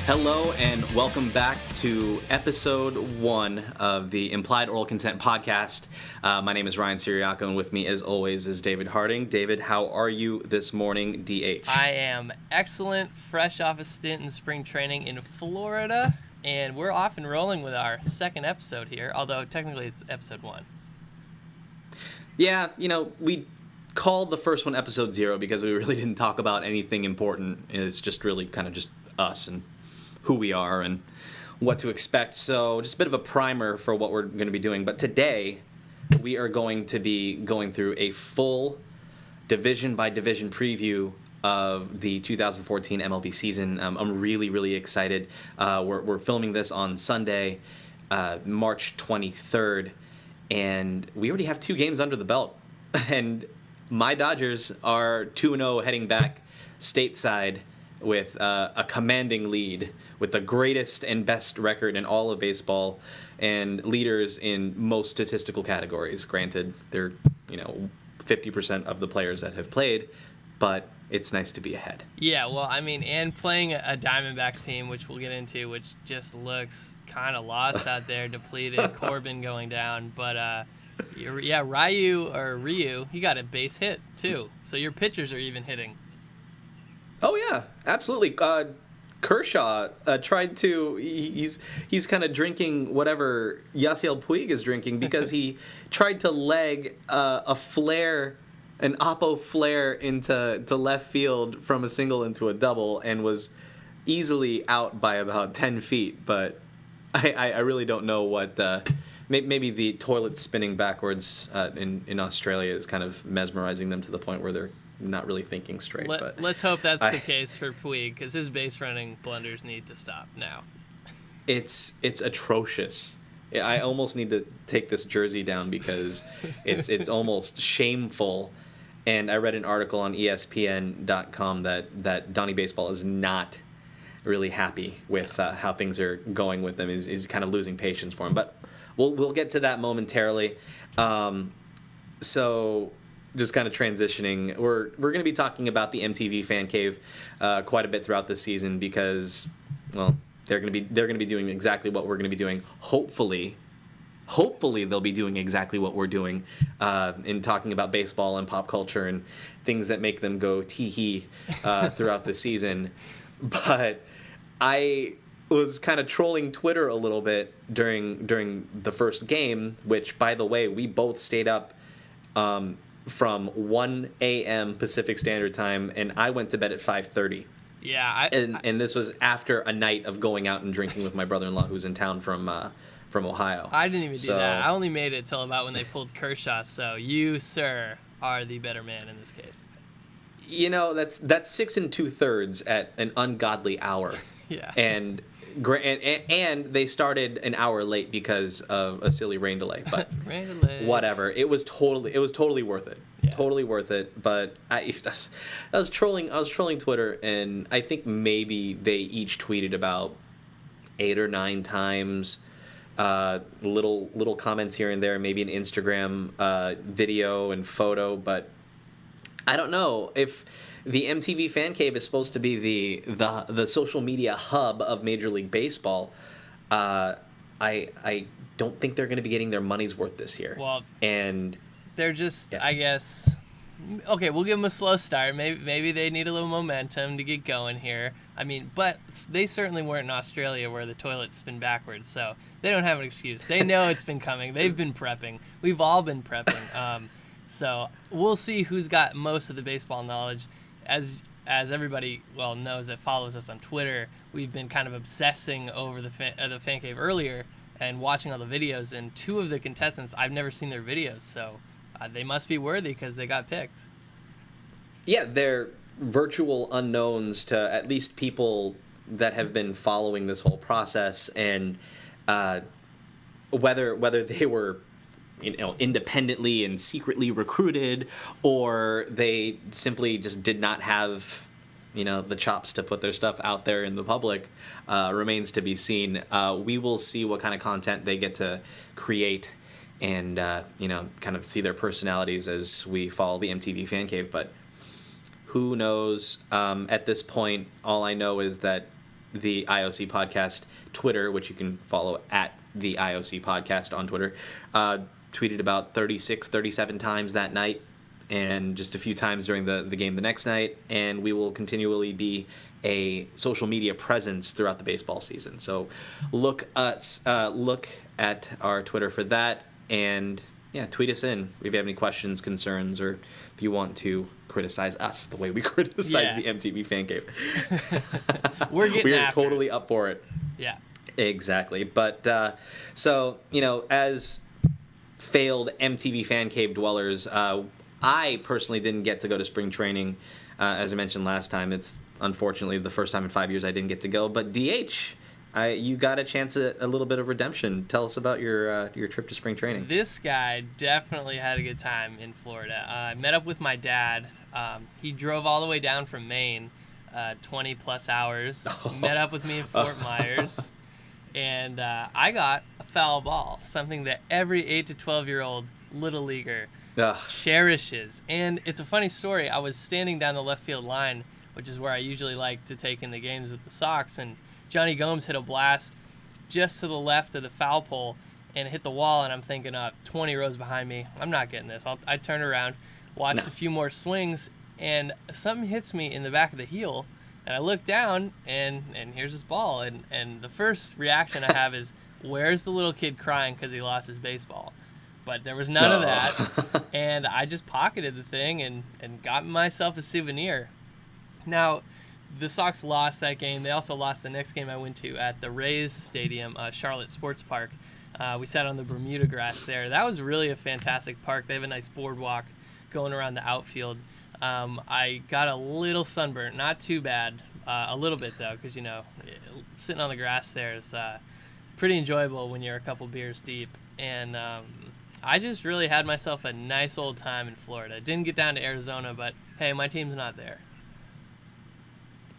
Hello and welcome back to episode 1 of the Implied Oral Consent podcast. My name is Ryan Siriaco, and with me as always is David Harding. David, how are you this morning, DH? I am excellent, fresh off a stint in spring training in Florida, and we're off and rolling with our second episode here, although technically it's episode 1. Yeah, we called the first one episode 0 because we really didn't talk about anything important. It's just really kind of just us and who we are and what to expect. So just a bit of a primer for what we're going to be doing. But today, we are going to be going through a full division-by-division preview of the 2014 MLB season. I'm really, really excited. We're filming this on Sunday, March 23rd, and we already have 2 games under the belt. And my Dodgers are 2-0 heading back stateside with a commanding lead, with the greatest and best record in all of baseball, and leaders in most statistical categories. Granted, they're 50% of the players that have played, but it's nice to be ahead. Yeah, well, I mean, and playing a Diamondbacks team, which we'll get into, which just looks kind of lost out there, depleted, Corbin going down, but Ryu, he got a base hit too, so your pitchers are even hitting. Oh yeah, absolutely. Kershaw tried to. He's kind of drinking whatever Yasiel Puig is drinking because he tried to leg a flare, an oppo flare into left field from a single into a double, and was easily out by about 10 feet. But I really don't know what. Maybe the toilet spinning backwards in Australia is kind of mesmerizing them to the point where they're not really thinking straight. Let's hope that's the case for Puig, because his base running blunders need to stop now. It's atrocious. I almost need to take this jersey down because it's almost shameful. And I read an article on ESPN.com that Donnie Baseball is not really happy with how things are going with him. Is kind of losing patience for him. But we'll get to that momentarily. So just kind of transitioning, we're going to be talking about the MTV Fan Cave quite a bit throughout the season because, well, they're going to be doing exactly what we're going to be doing. Hopefully they'll be doing exactly what we're doing in talking about baseball and pop culture and things that make them go tee-hee throughout the season. But I was kind of trolling Twitter a little bit during the first game, which, by the way, we both stayed up from 1 a.m. Pacific Standard Time, and I went to bed at 5:30. Yeah, and this was after a night of going out and drinking with my brother-in-law, who's in town from Ohio. I didn't even do that. I only made it till about when they pulled Kershaw. So you, sir, are the better man in this case. That's 6 2/3 at an ungodly hour. Yeah. And they started an hour late because of a silly rain delay, but rain delay. Whatever. It was totally worth it. Yeah. Totally worth it. But I was trolling Twitter, and I think maybe they each tweeted about 8 or 9 times, little comments here and there, maybe an Instagram video and photo, but I don't know if the MTV Fan Cave is supposed to be the social media hub of Major League Baseball. I don't think they're going to be getting their money's worth this year. Well, and they're just, yeah. I guess, okay, we'll give them a slow start. Maybe they need a little momentum to get going here. I mean, but they certainly weren't in Australia where the toilets spin backwards, so they don't have an excuse. They know it's been coming. They've been prepping. We've all been prepping. So we'll see who's got most of the baseball knowledge. As everybody knows that follows us on Twitter, we've been kind of obsessing over the fan cave earlier and watching all the videos. And 2 of the contestants, I've never seen their videos, so they must be worthy because they got picked. Yeah, they're virtual unknowns to at least people that have been following this whole process, and whether they were independently and secretly recruited, or they simply just did not have, the chops to put their stuff out there in the public, remains to be seen. We will see what kind of content they get to create and, kind of see their personalities as we follow the MTV Fan Cave. But who knows? At this point, all I know is that the IOC Podcast Twitter, which you can follow at the IOC Podcast on Twitter, tweeted about 36, 37 times that night, and just a few times during the game the next night. And we will continually be a social media presence throughout the baseball season. So look at our Twitter for that, and yeah, tweet us in if you have any questions, concerns, or if you want to criticize us the way we criticize the MTV Fan Cave. We're after totally up for it. Yeah. Exactly. But so, as failed MTV Fan Cave dwellers, I personally didn't get to go to spring training. As I mentioned last time, it's unfortunately the first time in 5 years I didn't get to go. But DH, you got a chance at a little bit of redemption. Tell us about your trip to spring training. This guy definitely had a good time in Florida. I met up with my dad. He drove all the way down from Maine, 20 plus hours. Met up with me in Fort Myers. And I got a foul ball, something that every 8 to 12-year-old little leaguer cherishes. And it's a funny story. I was standing down the left field line, which is where I usually like to take in the games with the Sox, and Johnny Gomes hit a blast just to the left of the foul pole and hit the wall, and I'm thinking, 20 rows behind me, I'm not getting this. I turned around, watched a few more swings, and something hits me in the back of the heel, and I look down, and here's this ball, and the first reaction I have is, where's the little kid crying because he lost his baseball? But there was none of that, and I just pocketed the thing and got myself a souvenir. Now, the Sox lost that game. They also lost the next game I went to at the Rays Stadium, Charlotte Sports Park. We sat on the Bermuda grass there. That was really a fantastic park. They have a nice boardwalk going around the outfield. I got a little sunburnt, not too bad, a little bit though, because sitting on the grass there is pretty enjoyable when you're a couple beers deep. And I just really had myself a nice old time in Florida. Didn't get down to Arizona, but hey, my team's not there.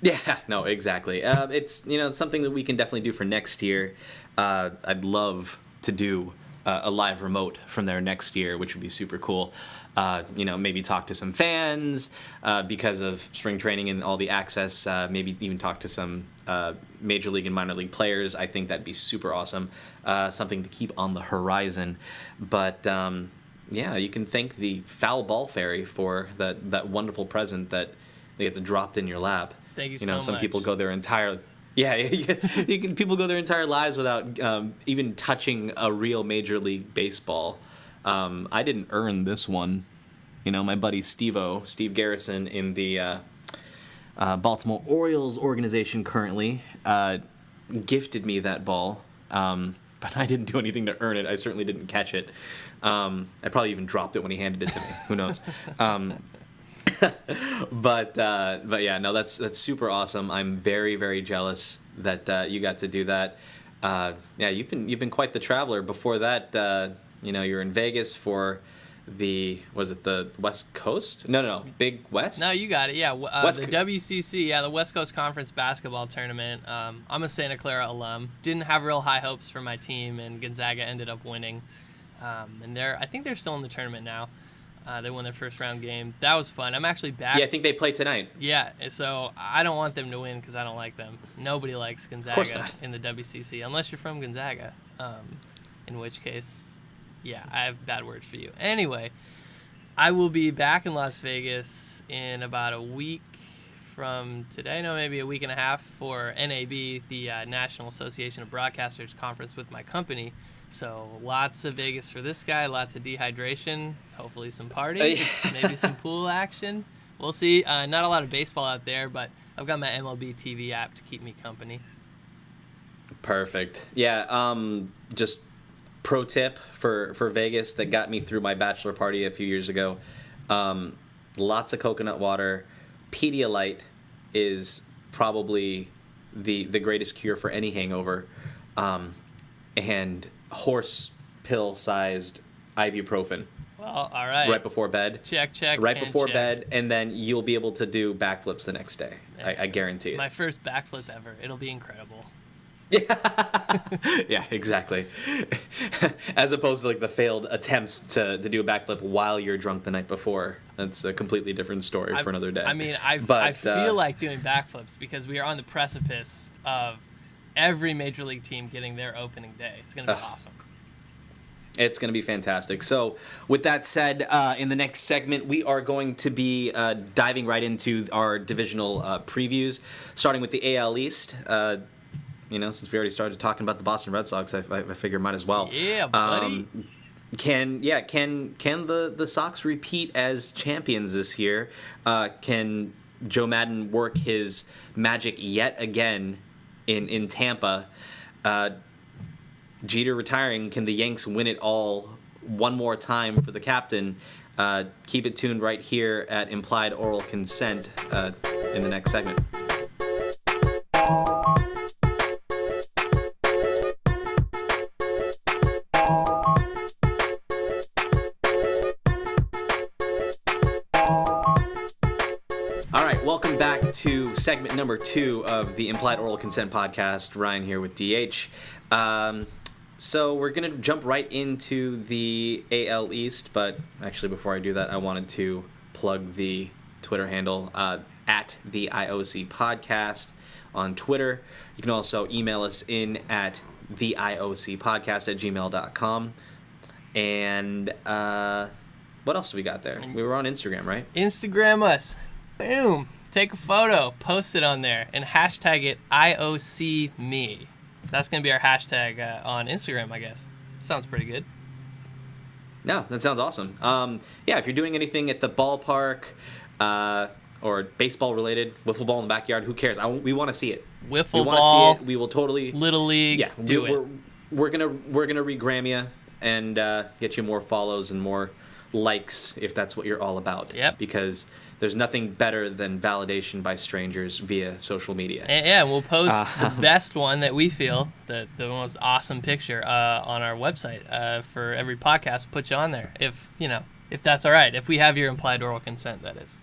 Yeah, no, exactly. It's it's something that we can definitely do for next year. I'd love to do a live remote from there next year, which would be super cool. Maybe talk to some fans because of spring training and all the access. Maybe even talk to some major league and minor league players. I think that'd be super awesome. Something to keep on the horizon. But you can thank the foul ball fairy for that wonderful present that gets dropped in your lap. Thank you so much. Some people go their entire people go their entire lives without even touching a real Major League Baseball. I didn't earn this one. My buddy Steve Garrison in the Baltimore Orioles organization currently gifted me that ball, but I didn't do anything to earn it. I certainly didn't catch it. I probably even dropped it when he handed it to me. Who knows? But yeah, no, that's super awesome. I'm very, very jealous that you got to do that. You've been quite the traveler. Before that, you were in Vegas for the West Coast? No, Big West? No, you got it. Yeah, the WCC, the West Coast Conference Basketball Tournament. I'm a Santa Clara alum. Didn't have real high hopes for my team, and Gonzaga ended up winning. And I think they're still in the tournament now. They won their first round game. That was fun. I'm actually back. Yeah, I think they play tonight. Yeah, so I don't want them to win because I don't like them. Nobody likes Gonzaga in the WCC unless you're from Gonzaga, in which case, I have bad words for you. Anyway, I will be back in Las Vegas in about a week from today. No, maybe a week and a half for NAB, the National Association of Broadcasters Conference with my company. So lots of Vegas for this guy, lots of dehydration, hopefully some parties, maybe some pool action. We'll see. Not a lot of baseball out there, but I've got my MLB TV app to keep me company. Perfect. Yeah, just pro tip for Vegas that got me through my bachelor party a few years ago. Lots of coconut water. Pedialyte is probably the greatest cure for any hangover. And horse pill-sized ibuprofen. Well, all right. Right before bed. Check. Right before bed, and then you'll be able to do backflips the next day. I guarantee it. My first backflip ever. It'll be incredible. Yeah, exactly. As opposed to like the failed attempts to do a backflip while you're drunk the night before. that's a completely different story for another day. I mean, I feel like doing backflips because we are on the precipice of every major league team getting their opening day. It's going to be awesome. It's going to be fantastic. So with that said, in the next segment, we are going to be diving right into our divisional previews, starting with the AL East. Since we already started talking about the Boston Red Sox, I figure might as well. Yeah, buddy. Can the Sox repeat as champions this year? Can Joe Madden work his magic yet again in Tampa? Jeter retiring, can the Yanks win it all one more time for the captain? Keep it tuned right here at Implied Oral Consent in the next segment. All right, welcome back to segment number 2 of the Implied Oral Consent podcast. Ryan here with DH. So we're going to jump right into the AL East, but actually before I do that, I wanted to plug the Twitter handle at the IOC Podcast on Twitter. You can also email us in at theiocpodcast@gmail.com. And what else do we got there? We were on Instagram, right? Instagram us. Boom. Take a photo, post it on there, and hashtag it IOCme. That's going to be our hashtag on Instagram, I guess. Sounds pretty good. No, that sounds awesome. If you're doing anything at the ballpark or baseball related, wiffle ball in the backyard, who cares? We want to see it. Wiffle we ball. We want to see it. We will totally. Little League. Yeah, do it. We're gonna regram you and get you more follows and more likes if that's what you're all about. Yep. Because there's nothing better than validation by strangers via social media. And we'll post the best one that we feel, the most awesome picture on our website for every podcast. We'll put you on there if that's all right. If we have your implied oral consent, that is.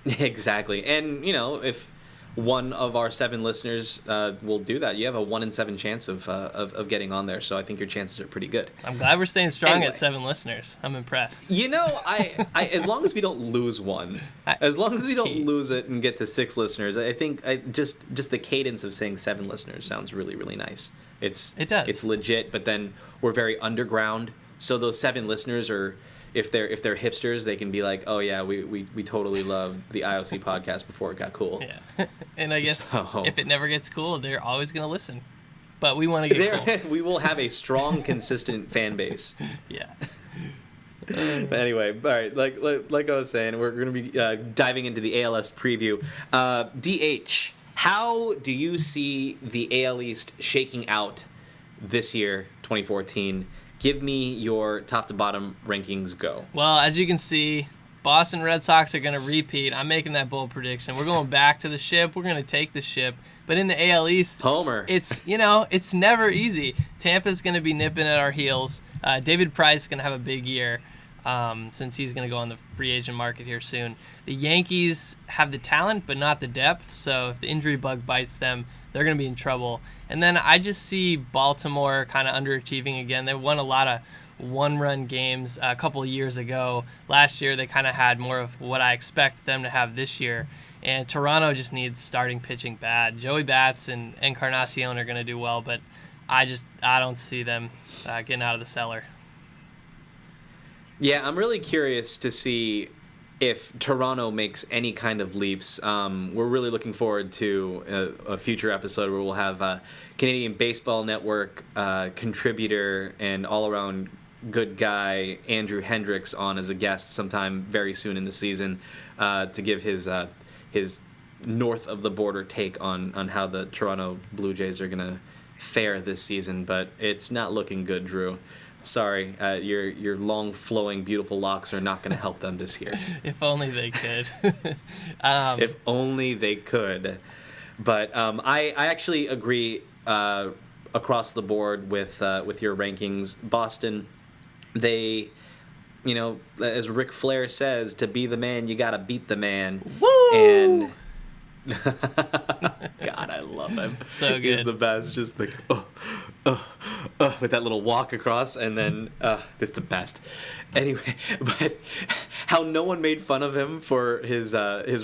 Exactly. And, if one of our 7 listeners will do that, you have a 1 in 7 chance of getting on there. So I think your chances are pretty good. I'm glad we're staying strong anyway, at 7 listeners. I'm impressed. I as long as we don't lose one, as long as we don't lose it and get to 6 listeners, I think just the cadence of saying 7 listeners sounds really, really nice. It does. It's legit, but then we're very underground. So those 7 listeners are, if they're hipsters, they can be like, oh yeah, we totally love the IOC podcast before it got cool. Yeah, and I guess if it never gets cool, they're always gonna listen. But we want to get cool. We will have a strong, consistent fan base. Yeah. But anyway, all right. Like I was saying, we're going to be diving into the ALS preview. DH, how do you see the AL East shaking out this year, 2014? Give me your top to bottom rankings. Go. Well, as you can see, Boston Red Sox are going to repeat. I'm making that bold prediction. We're going back to the ship. We're going to take the ship. But in the AL East, Homer. It's never easy. Tampa's going to be nipping at our heels. David Price is going to have a big year since he's going to go on the free agent market here soon. The Yankees have the talent but not the depth, so if the injury bug bites them, they're going to be in trouble. And then I just see Baltimore kind of underachieving again. They won a lot of one-run games a couple of years ago. Last year they kind of had more of what I expect them to have this year. And Toronto just needs starting pitching bad. Joey Bats and Encarnacion are going to do well, but I don't see them getting out of the cellar. Yeah, I'm really curious to see if Toronto makes any kind of leaps. We're really looking forward to a future episode where we'll have Canadian Baseball Network contributor and all-around good guy Andrew Hendricks on as a guest sometime very soon in the season to give his north of the border take on how the Toronto Blue Jays are going to fare this season. But it's not looking good, Drew. Sorry, your long, flowing, beautiful locks are not going to help them this year. If only they could. If only they could. But I actually agree across the board with your rankings. Boston, they, as Ric Flair says, to be the man, you got to beat the man. Woo! And God, I love him. So good. He's the best. Just like, with that little walk across, and then that's the best. Anyway, but how no one made fun of him for his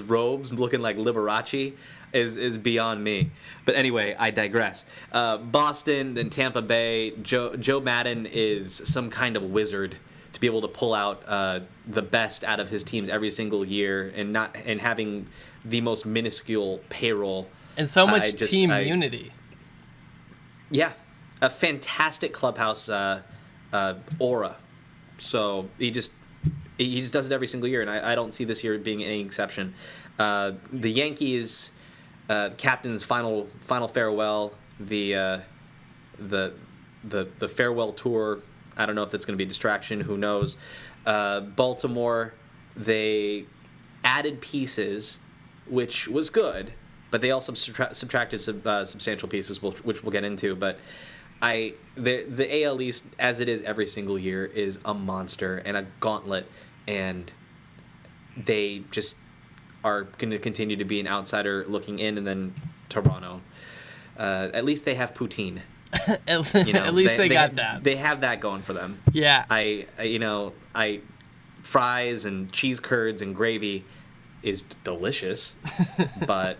robes looking like Liberace is beyond me. But anyway, I digress. Boston, then Tampa Bay. Joe Madden is some kind of wizard to be able to pull out the best out of his teams every single year, and having the most minuscule payroll and so much team unity. Yeah, a fantastic clubhouse aura. So he just does it every single year, and I don't see this year being any exception. The Yankees, captain's final farewell, the farewell tour. I don't know if that's going to be a distraction. Who knows? Baltimore, they added pieces, which was good, but they also subtracted substantial pieces, which we'll get into. But the AL East, as it is every single year, is a monster and a gauntlet, and they just are going to continue to be an outsider looking in. And then Toronto, at least they have poutine. At least they got that. They have that going for them. Yeah. I fries and cheese curds and gravy is delicious, but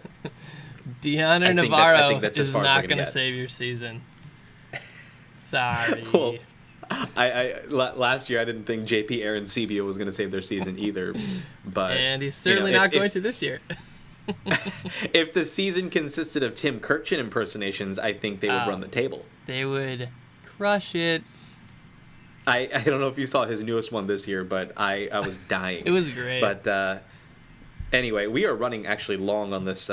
Deanna Navarro is not going to save your season. Sorry. Well, I last year I didn't think JP Arencibia was going to save their season either, but and he's certainly not going to this year. If the season consisted of Tim Kurkjian impersonations, I think they would run the table. They would crush it. I don't know if you saw his newest one this year, but I was dying. It was great. But anyway, we are running actually long on this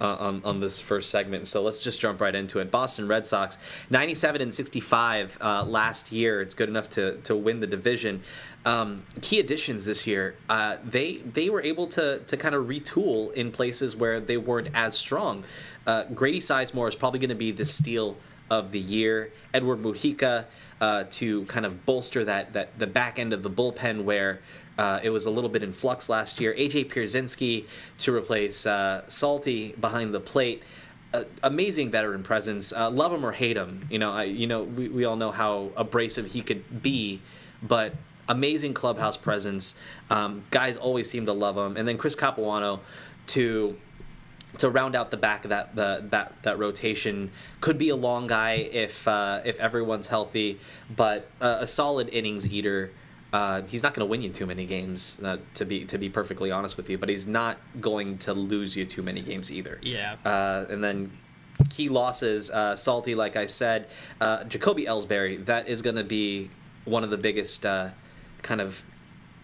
on this first segment, so let's just jump right into it. Boston Red Sox, 97-65 last year. It's good enough to win the division. Key additions this year, they were able to kind of retool in places where they weren't as strong. Grady Sizemore is probably going to be the steal of the year. Edward Mujica to kind of bolster the back end of the bullpen where it was a little bit in flux last year. AJ Pierzynski to replace Salty behind the plate. Amazing veteran presence. Love him or hate him, we all know how abrasive he could be, but amazing clubhouse presence. Guys always seem to love him. And then Chris Capuano to round out the back of that rotation. Could be a long guy if everyone's healthy, but a solid innings eater. He's not going to win you too many games, to be perfectly honest with you, but he's not going to lose you too many games either. Yeah. And then key losses, Salty, like I said, Jacoby Ellsbury. That is going to be one of the biggest kind of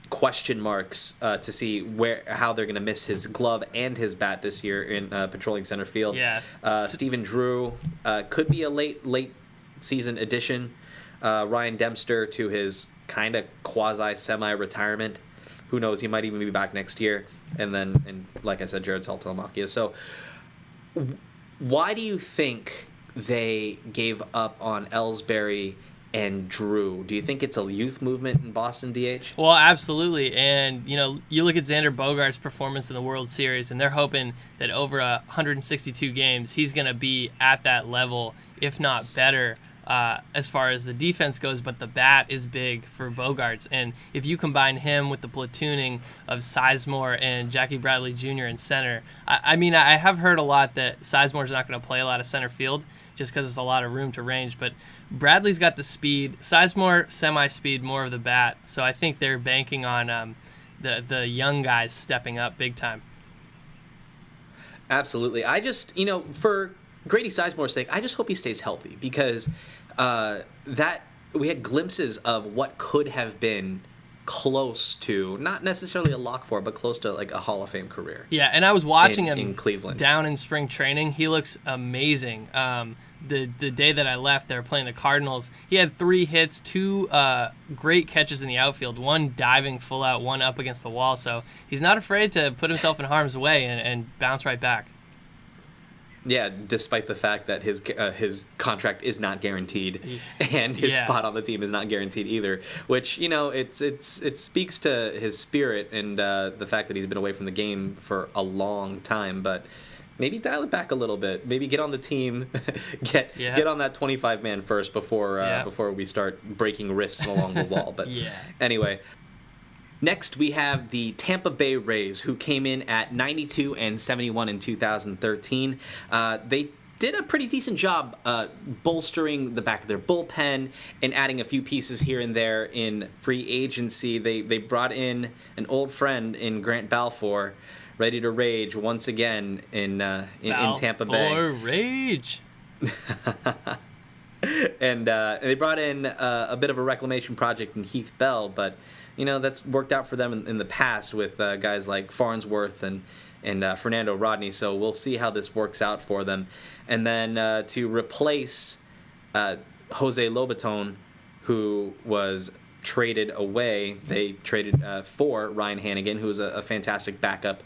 question marks to see how they're going to miss his glove and his bat this year in patrolling center field. Yeah. Stephen Drew could be a late season addition. Ryan Dempster to his kind of quasi semi-retirement. Who knows? He might even be back next year. And like I said, Jared Saltalamacchia. So why do you think they gave up on Ellsbury and Drew? Do you think it's a youth movement in Boston, DH? Well, absolutely. And, you look at Xander Bogaerts' performance in the World Series, and they're hoping that over 162 games, he's going to be at that level, if not better, as far as the defense goes. But the bat is big for Bogaerts. And if you combine him with the platooning of Sizemore and Jackie Bradley Jr. in center, I have heard a lot that Sizemore's not going to play a lot of center field just because it's a lot of room to range. But Bradley's got the speed. Sizemore, semi-speed, more of the bat. So I think they're banking on the young guys stepping up big time. Absolutely. I just, for Grady Sizemore's sake, I just hope he stays healthy, because that we had glimpses of what could have been close to, not necessarily a lock for, but close to like a Hall of Fame career. Yeah, and I was watching him in Cleveland down in spring training. He looks amazing. The day that I left, they were playing the Cardinals. He had 3 hits, 2 great catches in the outfield, 1 diving full out, 1 up against the wall. So he's not afraid to put himself in harm's way and bounce right back. Yeah, despite the fact that his contract is not guaranteed, and his spot on the team is not guaranteed either. Which it speaks to his spirit and the fact that he's been away from the game for a long time. But maybe dial it back a little bit. Maybe get on the team, Yeah. get on that 25-man first before Yeah. before we start breaking wrists along the wall. But Yeah. anyway, next we have the Tampa Bay Rays, who came in at 92 and 71 in 2013. They did a pretty decent job bolstering the back of their bullpen and adding a few pieces here and there in free agency. They brought in an old friend in Grant Balfour, ready to rage once again in Tampa Bay. Balfour rage. And they brought in a bit of a reclamation project in Heath Bell, but that's worked out for them in the past with guys like Farnsworth and Fernando Rodney. So we'll see how this works out for them. And then to replace Jose Lobaton, who was traded away, they traded for Ryan Hannigan, who was a fantastic backup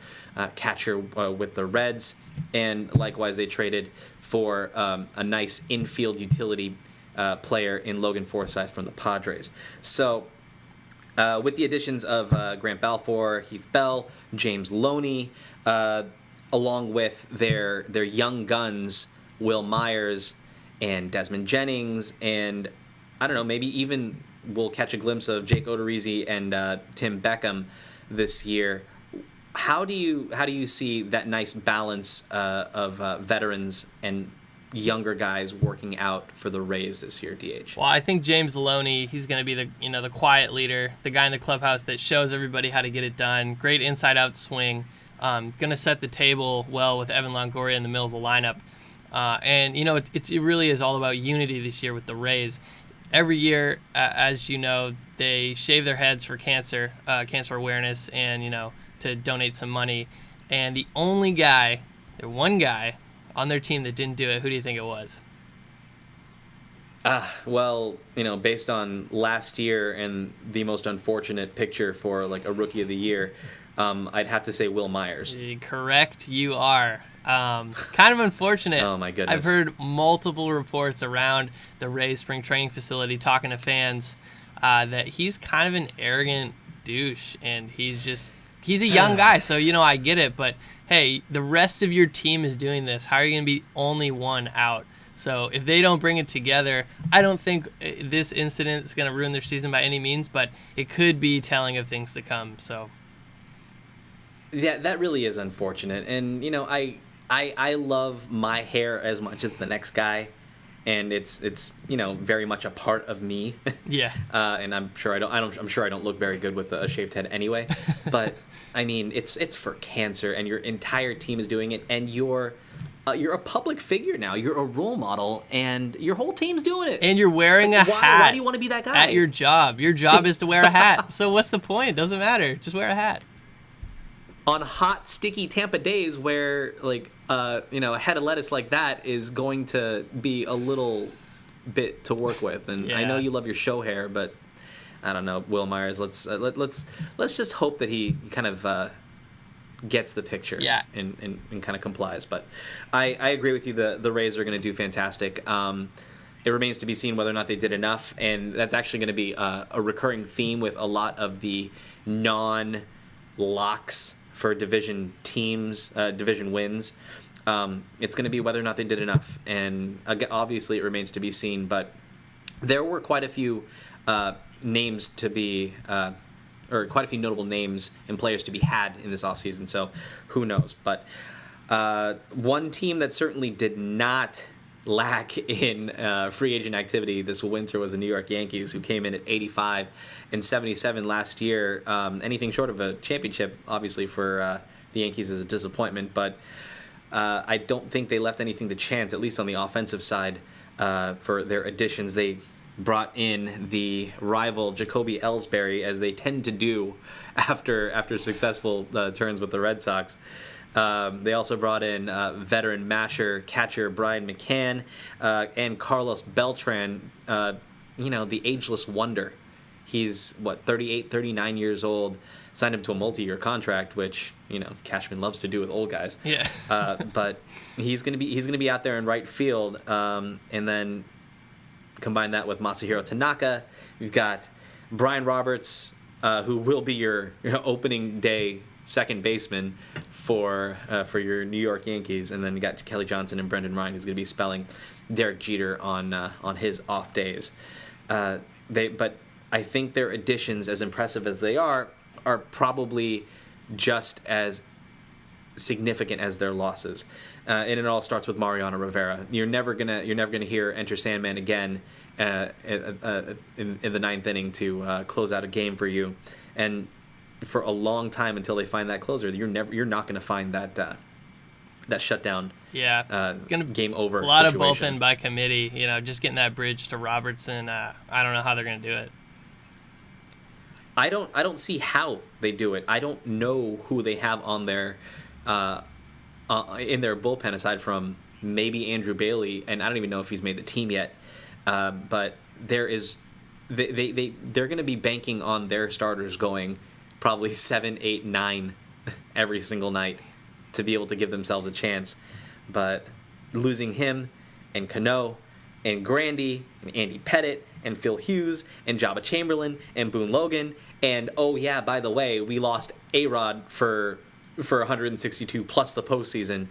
catcher with the Reds. And likewise, they traded for a nice infield utility player in Logan Forsythe from the Padres. So with the additions of Grant Balfour, Heath Bell, James Loney, along with their young guns, Will Myers and Desmond Jennings, and I don't know, maybe even we'll catch a glimpse of Jake Odorizzi and Tim Beckham this year. How do you see that nice balance of veterans and younger guys working out for the Rays this year, DH? Well, I think James Loney, he's going to be the quiet leader, the guy in the clubhouse that shows everybody how to get it done. Great inside-out swing. Going to set the table well with Evan Longoria in the middle of the lineup. And it really is all about unity this year with the Rays. Every year, as you know, they shave their heads for cancer awareness, and to donate some money. And the one guy on their team that didn't do it, who do you think it was? Well, based on last year and the most unfortunate picture for like a Rookie of the Year, I'd have to say Will Myers. Correct, you are. Kind of unfortunate. Oh my goodness. I've heard multiple reports around the Rays spring training facility talking to fans that he's kind of an arrogant douche, and he's a young guy, so I get it, but hey, the rest of your team is doing this. How are you going to be only one out? So if they don't bring it together, I don't think this incident is going to ruin their season by any means, but it could be telling of things to come. So yeah, that really is unfortunate. And I love my hair as much as the next guy, and it's very much a part of me. Yeah. And I'm sure I don't look very good with a shaved head anyway. But I mean, it's for cancer, and your entire team is doing it, and you're a public figure now. You're a role model, and your whole team's doing it. And you're wearing a hat. Why do you want to be that guy? At your job. Your job is to wear a hat. So what's the point? Doesn't matter. Just wear a hat. On hot, sticky Tampa days where, a head of lettuce like that is going to be a little bit to work with. And Yeah. I know you love your show hair, but I don't know, Will Myers. Let's just hope that he kind of gets the picture. Yeah. And kind of complies. But I agree with you. The Rays are going to do fantastic. It remains to be seen whether or not they did enough, and that's actually going to be a recurring theme with a lot of the non-locks for division teams, division wins. It's going to be whether or not they did enough, and obviously it remains to be seen. But there were quite a few names to be, or quite a few notable names and players to be had in this offseason, so who knows. But one team that certainly did not lack in free agent activity this winter was the New York Yankees, who came in at 85 and 77 last year. Anything short of a championship, obviously, for the Yankees is a disappointment, but I don't think they left anything to chance, at least on the offensive side, for their additions. They brought in the rival Jacoby Ellsbury, as they tend to do after successful turns with the Red Sox. They also brought in veteran masher catcher Brian McCann and Carlos Beltran, the ageless wonder. He's, 38, 39 years old, signed him to a multi-year contract, which, Cashman loves to do with old guys. Yeah. But he's gonna be out there in right field, and then combine that with Masahiro Tanaka. We've got Brian Roberts, who will be your opening day second baseman for your New York Yankees, and then you got Kelly Johnson and Brendan Ryan, who's going to be spelling Derek Jeter on his off days. But I think their additions, as impressive as they are probably just as significant as their losses. And it all starts with Mariano Rivera. You're never gonna hear Enter Sandman again in the ninth inning to close out a game for you, and for a long time until they find that closer, you're not gonna find that shutdown. Yeah, game over. A lot situation. of bullpen by committee. Just getting that bridge to Robertson. I don't know how they're gonna do it. I don't see how they do it. I don't know who they have on their in their bullpen aside from maybe Andrew Bailey, and I don't even know if he's made the team yet. But they're going to be banking on their starters going probably 7, 8, 9 every single night to be able to give themselves a chance. But losing him and Cano and Grandy and Andy Pettit and Phil Hughes and Jabba Chamberlain and Boone Logan, and oh yeah, by the way, we lost A-Rod for 162 plus the postseason.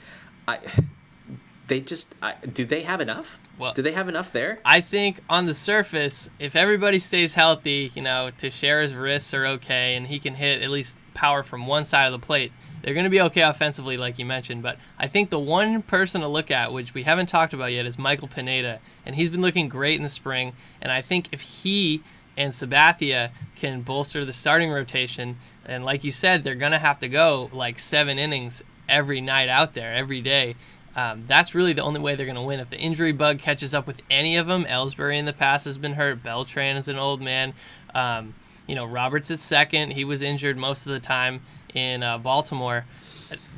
Do they have enough? Well, do they have enough there? I think on the surface, if everybody stays healthy, Teixeira's wrists are okay, and he can hit at least power from one side of the plate, they're going to be okay offensively, like you mentioned. But I think the one person to look at, which we haven't talked about yet, is Michael Pineda, and he's been looking great in the spring. And I think if he and Sabathia can bolster the starting rotation, and like you said, they're going to have to go like 7 innings every night out there, every day. That's really the only way they're going to win. If the injury bug catches up with any of them, Ellsbury in the past has been hurt, Beltran is an old man. Roberts at second. He was injured most of the time in Baltimore.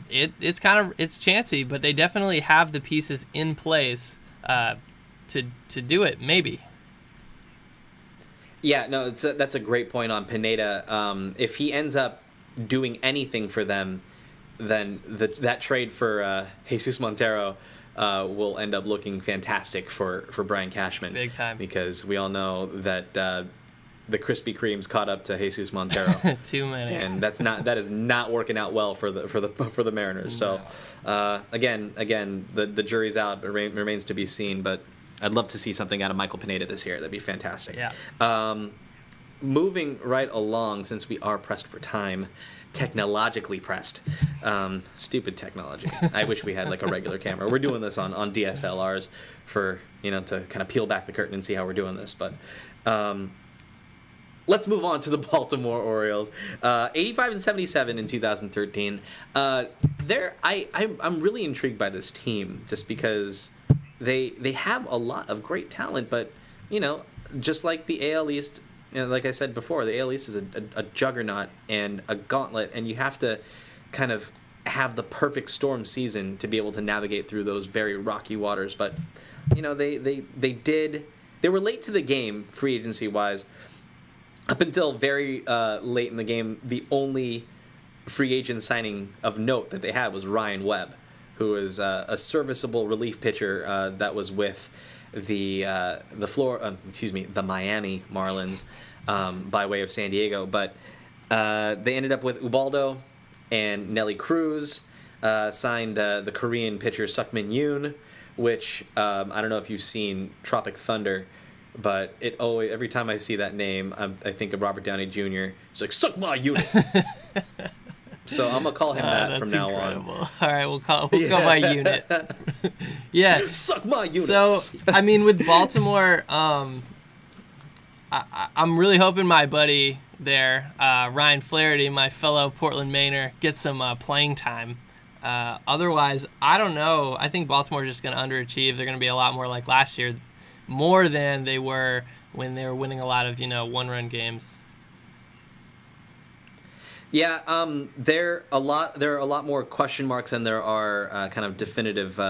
It's chancy, but they definitely have the pieces in place to do it, maybe. Yeah, no, that's a great point on Pineda. If he ends up doing anything for them, then that trade for Jesus Montero will end up looking fantastic for Brian Cashman. Big time. Because we all know that the Krispy Kremes caught up to Jesus Montero. Too many. And that is not working out well for the Mariners. No. So again, the jury's out. It remains to be seen, but I'd love to see something out of Michael Pineda this year. That'd be fantastic. Yeah. Moving right along, since we are pressed for time, technologically pressed. Stupid technology. I wish we had like a regular camera. We're doing this on DSLRs for, to kind of peel back the curtain and see how we're doing this. But let's move on to the Baltimore Orioles. 85 and 77 in 2013. I'm really intrigued by this team just because they have a lot of great talent, but just like the AL East, like I said before, the AL East is a juggernaut and a gauntlet, and you have to kind of have the perfect storm season to be able to navigate through those very rocky waters. But they were late to the game free agency wise. Up until very late in the game, the only free agent signing of note that they had was Ryan Webb, who is a serviceable relief pitcher that was with the Miami Marlins by way of San Diego. But they ended up with Ubaldo and Nelly Cruz, signed the Korean pitcher Sukmin Yoon, which I don't know if you've seen Tropic Thunder, but every time I see that name, I think of Robert Downey Jr. It's like, suck my unit. So I'm gonna call him that from now incredible. on. All right, we'll call my unit. Yeah, suck my unit. So with Baltimore, I'm really hoping my buddy there, Ryan Flaherty, my fellow Portland Mainer, gets some playing time. Otherwise, I don't know. I think Baltimore's just gonna underachieve. They're gonna be a lot more like last year, more than they were when they were winning a lot of one-run games. Yeah, there are a lot more question marks than there are kind of definitive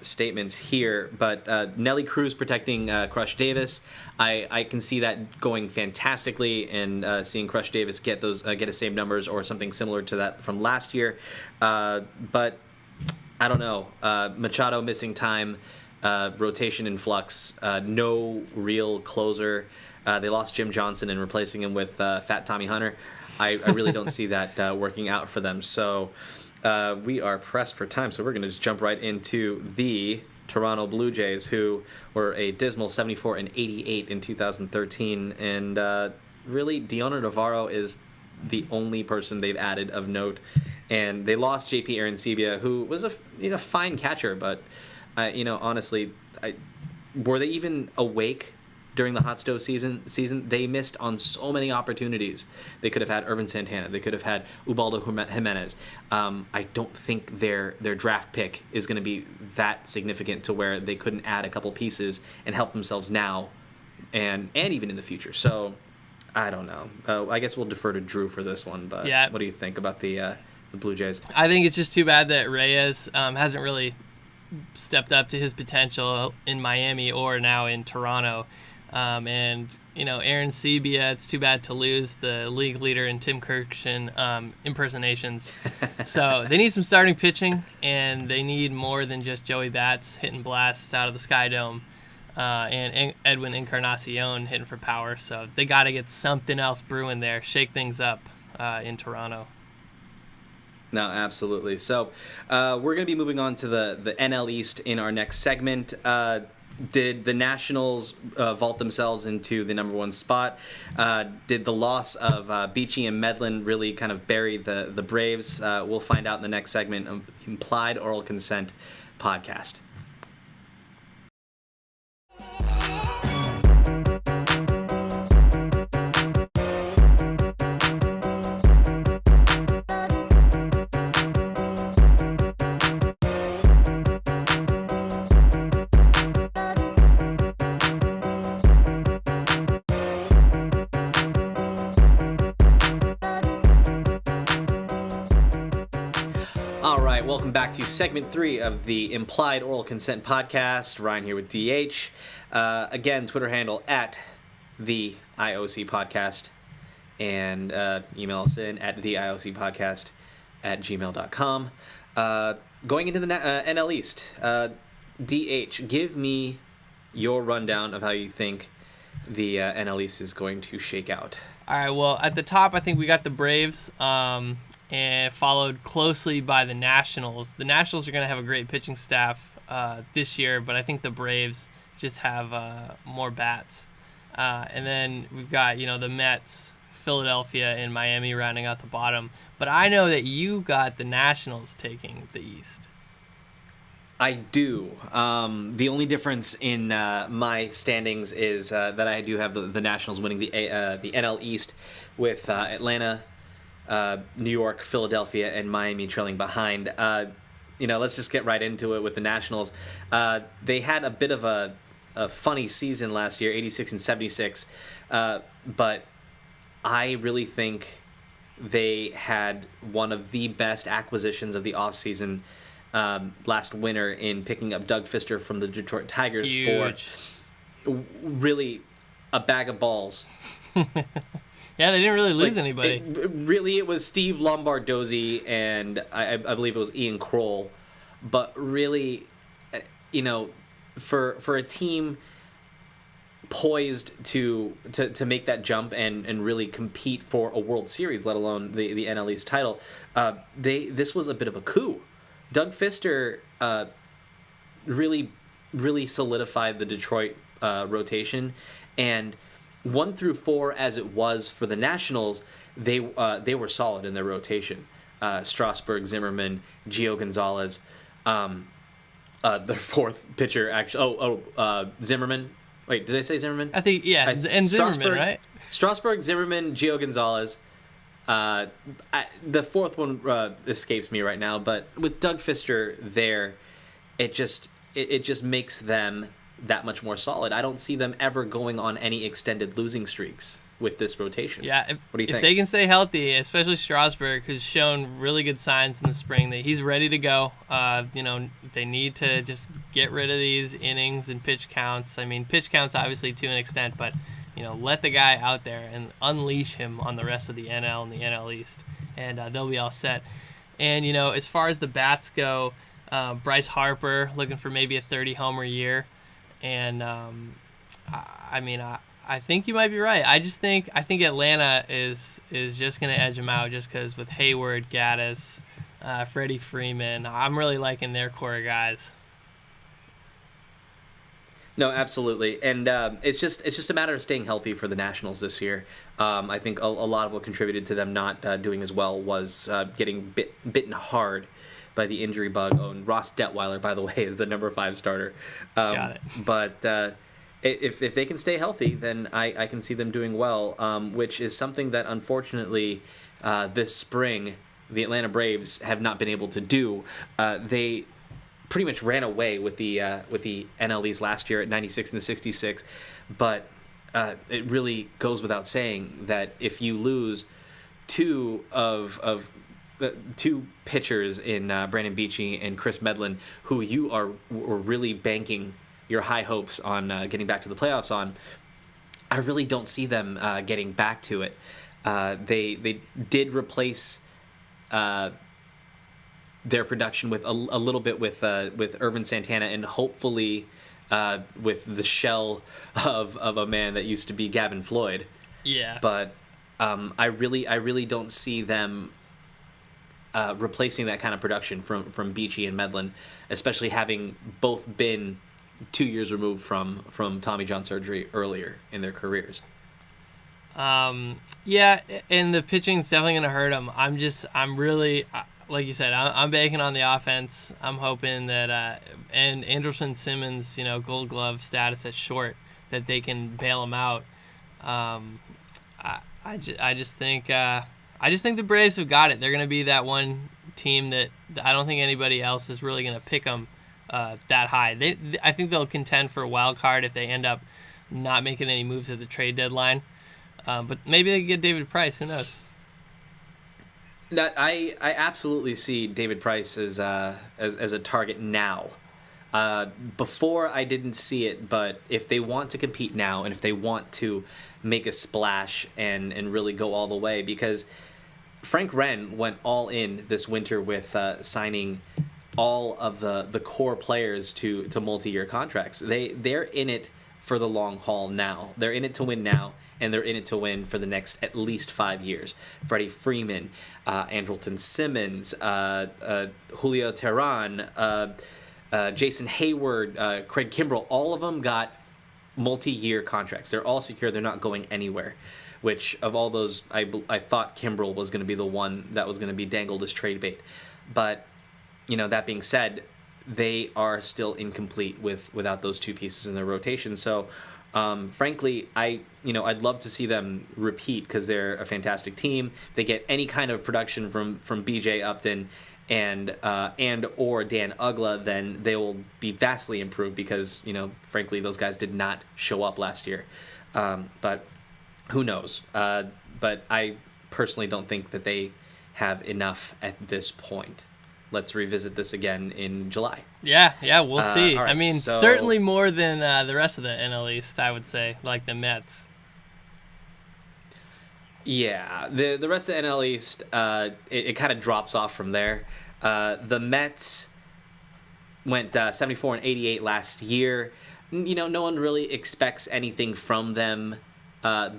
statements here. But Nelly Cruz protecting Crush Davis, I can see that going fantastically, and seeing Crush Davis get his same numbers or something similar to that from last year. But I don't know. Machado missing time, rotation in flux, no real closer. They lost Jim Johnson and replacing him with Fat Tommy Hunter. I really don't see that working out for them. So we are pressed for time, so we're going to just jump right into the Toronto Blue Jays, who were a dismal 74-88 in 2013, and really, Dioner Navarro is the only person they've added of note, and they lost J.P. Arancibia, who was a fine catcher, but honestly, were they even awake during the hot stove season? They missed on so many opportunities. They could have had Irvin Santana. They could have had Ubaldo Jimenez. I don't think their draft pick is going to be that significant to where they couldn't add a couple pieces and help themselves now and even in the future. So I don't know. I guess we'll defer to Drew for this one. But yeah. What do you think about the Blue Jays? I think it's just too bad that Reyes hasn't really stepped up to his potential in Miami or now in Toronto. And Aaron Sebia, it's too bad to lose the league leader in Tim Kirkshin impersonations. So they need some starting pitching, and they need more than just Joey Bats hitting blasts out of the Sky Dome and Edwin Encarnacion hitting for power. So they got to get something else brewing there, shake things up in Toronto. No, absolutely. So we're going to be moving on to the NL East in our next segment. Did the Nationals vault themselves into the number one spot? Did the loss of Beachy and Medlin really kind of bury the Braves? We'll find out in the next segment of Implied Oral Consent podcast. Welcome back to segment 3 of the Implied Oral Consent podcast. Ryan here with DH. Again, Twitter handle at the IOC podcast, and email us in at the IOC podcast at gmail.com. Going into the NL East, DH, give me your rundown of how you think the NL East is going to shake out. All right, well, at the top, I think we got the Braves. And followed closely by the Nationals. The Nationals are going to have a great pitching staff this year, but I think the Braves just have more bats. And then we've got, the Mets, Philadelphia, and Miami rounding out the bottom. But I know that you got the Nationals taking the East. I do. The only difference in my standings is that I do have the Nationals winning the NL East with Atlanta, New York, Philadelphia, and Miami trailing behind. Let's just get right into it with the Nationals. They had a bit of a funny season last year, 86 and 76, but I really think they had one of the best acquisitions of the offseason last winter in picking up Doug Fister from the Detroit Tigers. Huge. For really a bag of balls. Yeah, they didn't really lose anybody. It was Steve Lombardozzi and I believe it was Ian Kroll. But really, for a team poised to make that jump and really compete for a World Series, let alone the NL East title, this was a bit of a coup. Doug Fister really solidified the Detroit rotation, and 1 through 4, as it was for the Nationals, they were solid in their rotation. Strasburg, Zimmerman, Gio Gonzalez, their fourth pitcher actually. Zimmerman. Wait, did I say Zimmerman? I think and Zimmerman, right? Strasburg, Zimmerman, Gio Gonzalez. The fourth one escapes me right now, but with Doug Fister there, it just makes them that much more solid. I don't see them ever going on any extended losing streaks with this rotation. Yeah, what do you think? If they can stay healthy, especially Strasburg, who's shown really good signs in the spring that he's ready to go. They need to just get rid of these innings and pitch counts. I mean, pitch counts obviously to an extent, but let the guy out there and unleash him on the rest of the NL and the NL East, and they'll be all set. And as far as the bats go, Bryce Harper looking for maybe a 30-homer year. And, I think you might be right. I think Atlanta is just gonna edge them out just because with Hayward, Gaddis, Freddie Freeman, I'm really liking their core guys. No, absolutely, and it's just a matter of staying healthy for the Nationals this year. I think a lot of what contributed to them not doing as well was getting bitten hard by the injury bug. Oh, and Ross Detweiler, by the way, is the number 5 starter. Got it. But if they can stay healthy, then I can see them doing well, which is something that unfortunately this spring the Atlanta Braves have not been able to do. They pretty much ran away with the NL East last year at 96 and 66, but it really goes without saying that if you lose two of the two pitchers in Brandon Beachy and Chris Medlin, who you were really banking your high hopes on getting back to the playoffs on, I really don't see them getting back to it. They did replace their production with a little bit with Irvin Santana, and hopefully with the shell of a man that used to be Gavin Floyd. Yeah. But I really don't see them replacing that kind of production from Beachy and Medlin, especially having both been 2 years removed from Tommy John surgery earlier in their careers. Yeah, and the pitching's definitely going to hurt them. I'm really, like you said, I'm banking on the offense. I'm hoping that, and Anderson Simmons, Gold Glove status at short, that they can bail him out. I just think the Braves have got it. They're going to be that one team that I don't think anybody else is really going to pick them that high. I think they'll contend for a wild card if they end up not making any moves at the trade deadline. But maybe they can get David Price. Who knows? I absolutely see David Price as a target now. Before I didn't see it, but if they want to compete now and if they want to make a splash and really go all the way, because Frank Wren went all in this winter with signing all of the core players to multi-year contracts. They're in it for the long haul now. They're in it to win now, and they're in it to win for the next at least 5 years. Freddie Freeman, Andrelton Simmons, Julio Teheran, Jason Hayward, Craig Kimbrell, all of them got multi-year contracts. They're all secure. They're not going anywhere. Which, of all those, I thought Kimbrell was going to be the one that was going to be dangled as trade bait. But, that being said, they are still incomplete without those two pieces in their rotation. So, frankly, I'd love to see them repeat because they're a fantastic team. If they get any kind of production from B.J. Upton and or Dan Ugla, then they will be vastly improved because, frankly, those guys did not show up last year. But who knows? But I personally don't think that they have enough at this point. Let's revisit this again in July. Yeah, we'll see. Right, I mean, certainly more than the rest of the NL East, I would say, like the Mets. Yeah, the rest of the NL East, it kind of drops off from there. The Mets went 74 and 88 last year. No one really expects anything from them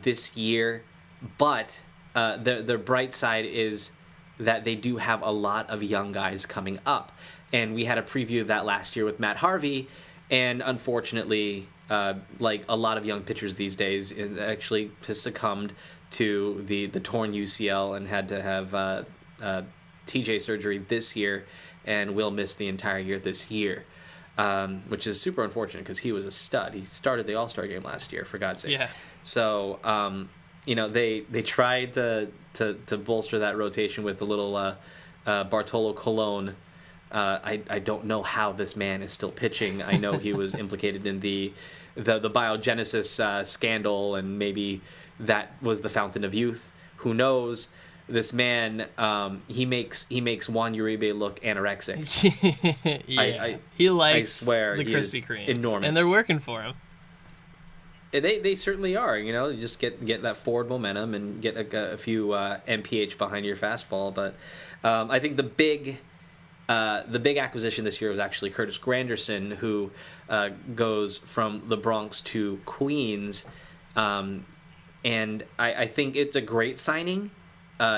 this year, but their bright side is that they do have a lot of young guys coming up. And we had a preview of that last year with Matt Harvey, and unfortunately, like a lot of young pitchers these days, actually has succumbed to the torn UCL and had to have TJ surgery this year, and will miss the entire year this year, which is super unfortunate because he was a stud. He started the All-Star game last year, for God's sake. Yeah. So, they tried to bolster that rotation with a little Bartolo Colon. I don't know how this man is still pitching. I know he was implicated in the biogenesis scandal, and maybe that was the fountain of youth. Who knows? This man, he makes Juan Uribe look anorexic. Yeah, he likes I swear, the Krispy Kremes, enormous, and they're working for him. They certainly are. You just get that forward momentum and get a few MPH behind your fastball. But I think the big acquisition this year was actually Curtis Granderson, who goes from the Bronx to Queens. And I think it's a great signing.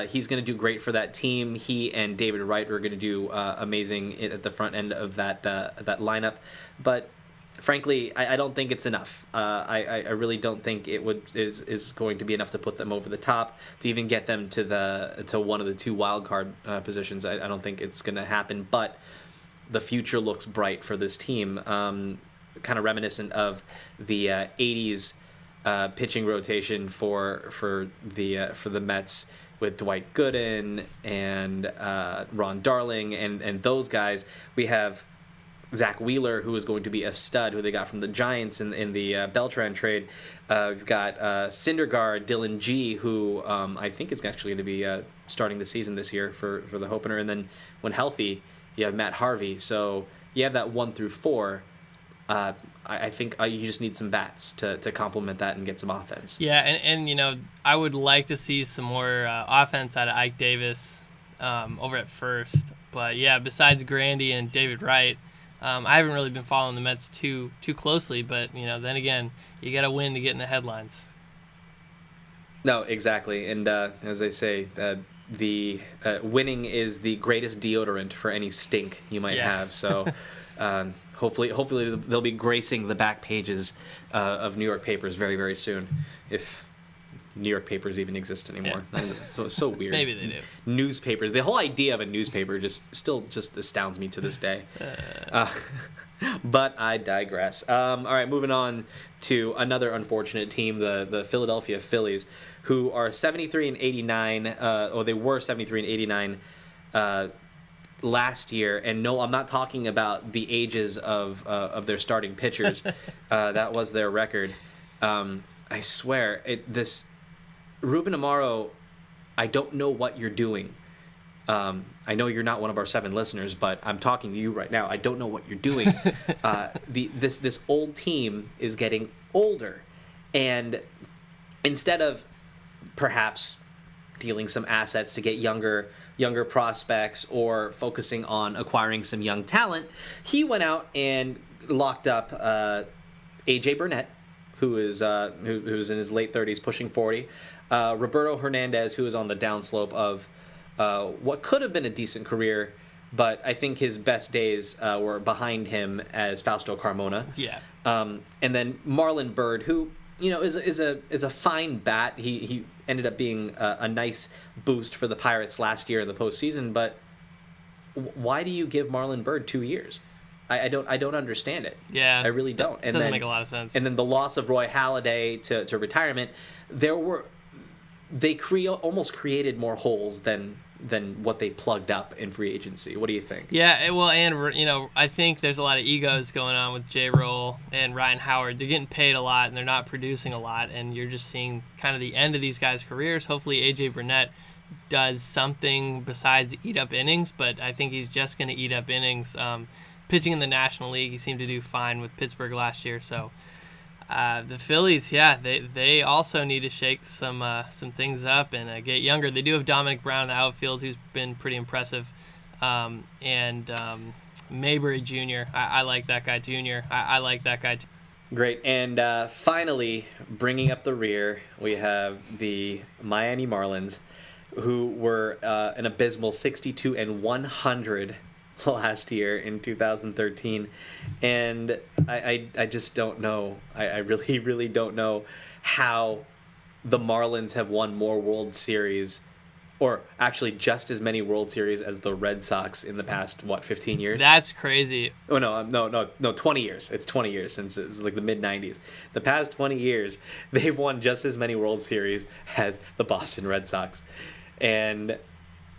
He's going to do great for that team. He and David Wright are going to do amazing at the front end of that lineup. But frankly, I don't think it's enough. I really don't think is going to be enough to put them over the top to even get them to one of the two wild card positions. I don't think it's going to happen. But the future looks bright for this team. Kind of reminiscent of the '80s pitching rotation for the Mets with Dwight Gooden and Ron Darling and those guys. We have Zach Wheeler, who is going to be a stud, who they got from the Giants in the Beltran trade. We've got Syndergaard, Dylan G, who I think is actually going to be starting the season this year for the opener. And then when healthy, you have Matt Harvey. So you have that 1 through 4. I think you just need some bats to complement that and get some offense. Yeah, and I would like to see some more offense out of Ike Davis over at first. But yeah, besides Grandy and David Wright, I haven't really been following the Mets too closely. But then again, you got to win to get in the headlines. No, exactly. And as they say, the winning is the greatest deodorant for any stink you might have. So. Hopefully they'll be gracing the back pages of New York papers very, very soon, if New York papers even exist anymore. Yeah. It's so weird. Maybe they do. Newspapers. The whole idea of a newspaper still astounds me to this day. But I digress. All right, moving on to another unfortunate team, the Philadelphia Phillies, who are 73 and 89, or they were 73 and 89. Last year, and no, I'm not talking about the ages of their starting pitchers. That was their record. I swear, this Ruben Amaro, I don't know what you're doing. I know you're not one of our 7 listeners, but I'm talking to you right now. I don't know what you're doing. This old team is getting older, and instead of perhaps dealing some assets to get younger prospects or focusing on acquiring some young talent, he went out and locked up AJ Burnett, who's in his late 30s, pushing 40. Roberto Hernandez, who is on the downslope of what could have been a decent career, but I think his best days were behind him as Fausto Carmona. Yeah. And then Marlon Byrd, who is a fine bat. He ended up being a nice boost for the Pirates last year in the postseason. But why do you give Marlon Byrd 2 years? I don't understand it. Yeah, I really don't. And doesn't make a lot of sense. And then the loss of Roy Halladay to retirement, they almost created more holes than what they plugged up in free agency. What do you think? Yeah, well, and I think there's a lot of egos going on with J. Roll and Ryan Howard. They're getting paid a lot and they're not producing a lot, and you're just seeing kind of the end of these guys' careers. Hopefully AJ Burnett does something besides eat up innings, but I think he's just going to eat up innings. Pitching in the National League, he seemed to do fine with Pittsburgh last year, so the Phillies, yeah, they also need to shake some things up and get younger. They do have Dominic Brown in the outfield, who's been pretty impressive, and Mayberry Jr. I like that guy, Jr. I like that guy, too. Great. And finally, bringing up the rear, we have the Miami Marlins, who were an abysmal 62 and 100 last year in 2013, and I just don't know. I really don't know how the Marlins have won more World Series, or actually just as many World Series as the Red Sox in the past 15 years. That's crazy. Oh no, 20 years. It's 20 years since it's like the mid 90s. The past 20 years, they've won just as many World Series as the Boston Red Sox, and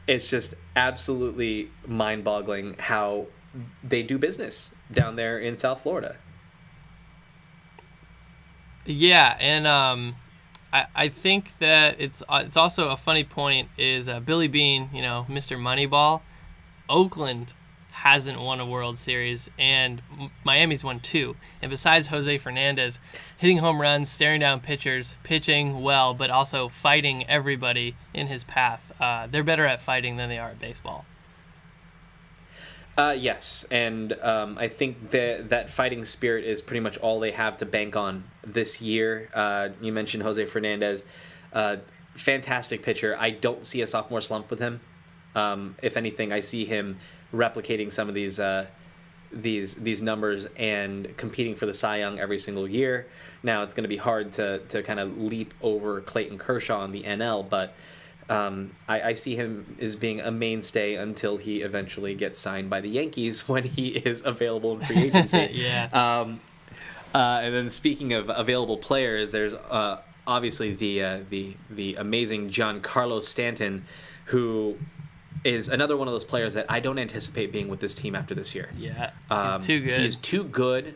it's just absolutely mind-boggling how they do business down there in South Florida. Yeah, and I think that it's also a funny point is Billy Beane, Mr. Moneyball. Oakland hasn't won a World Series, and Miami's won 2. And besides Jose Fernandez hitting home runs, staring down pitchers, pitching well, but also fighting everybody in his path, they're better at fighting than they are at baseball. Yes, and I think that fighting spirit is pretty much all they have to bank on this year. You mentioned Jose Fernandez, fantastic pitcher. I don't see a sophomore slump with him. If anything, I see him replicating some of these numbers and competing for the Cy Young every single year. Now it's going to be hard to kind of leap over Clayton Kershaw in the NL, but I see him as being a mainstay until he eventually gets signed by the Yankees when he is available in free agency. Yeah. And then speaking of available players, there's obviously the amazing Giancarlo Stanton, who is another one of those players that I don't anticipate being with this team after this year. Yeah, he's too good. He's too good.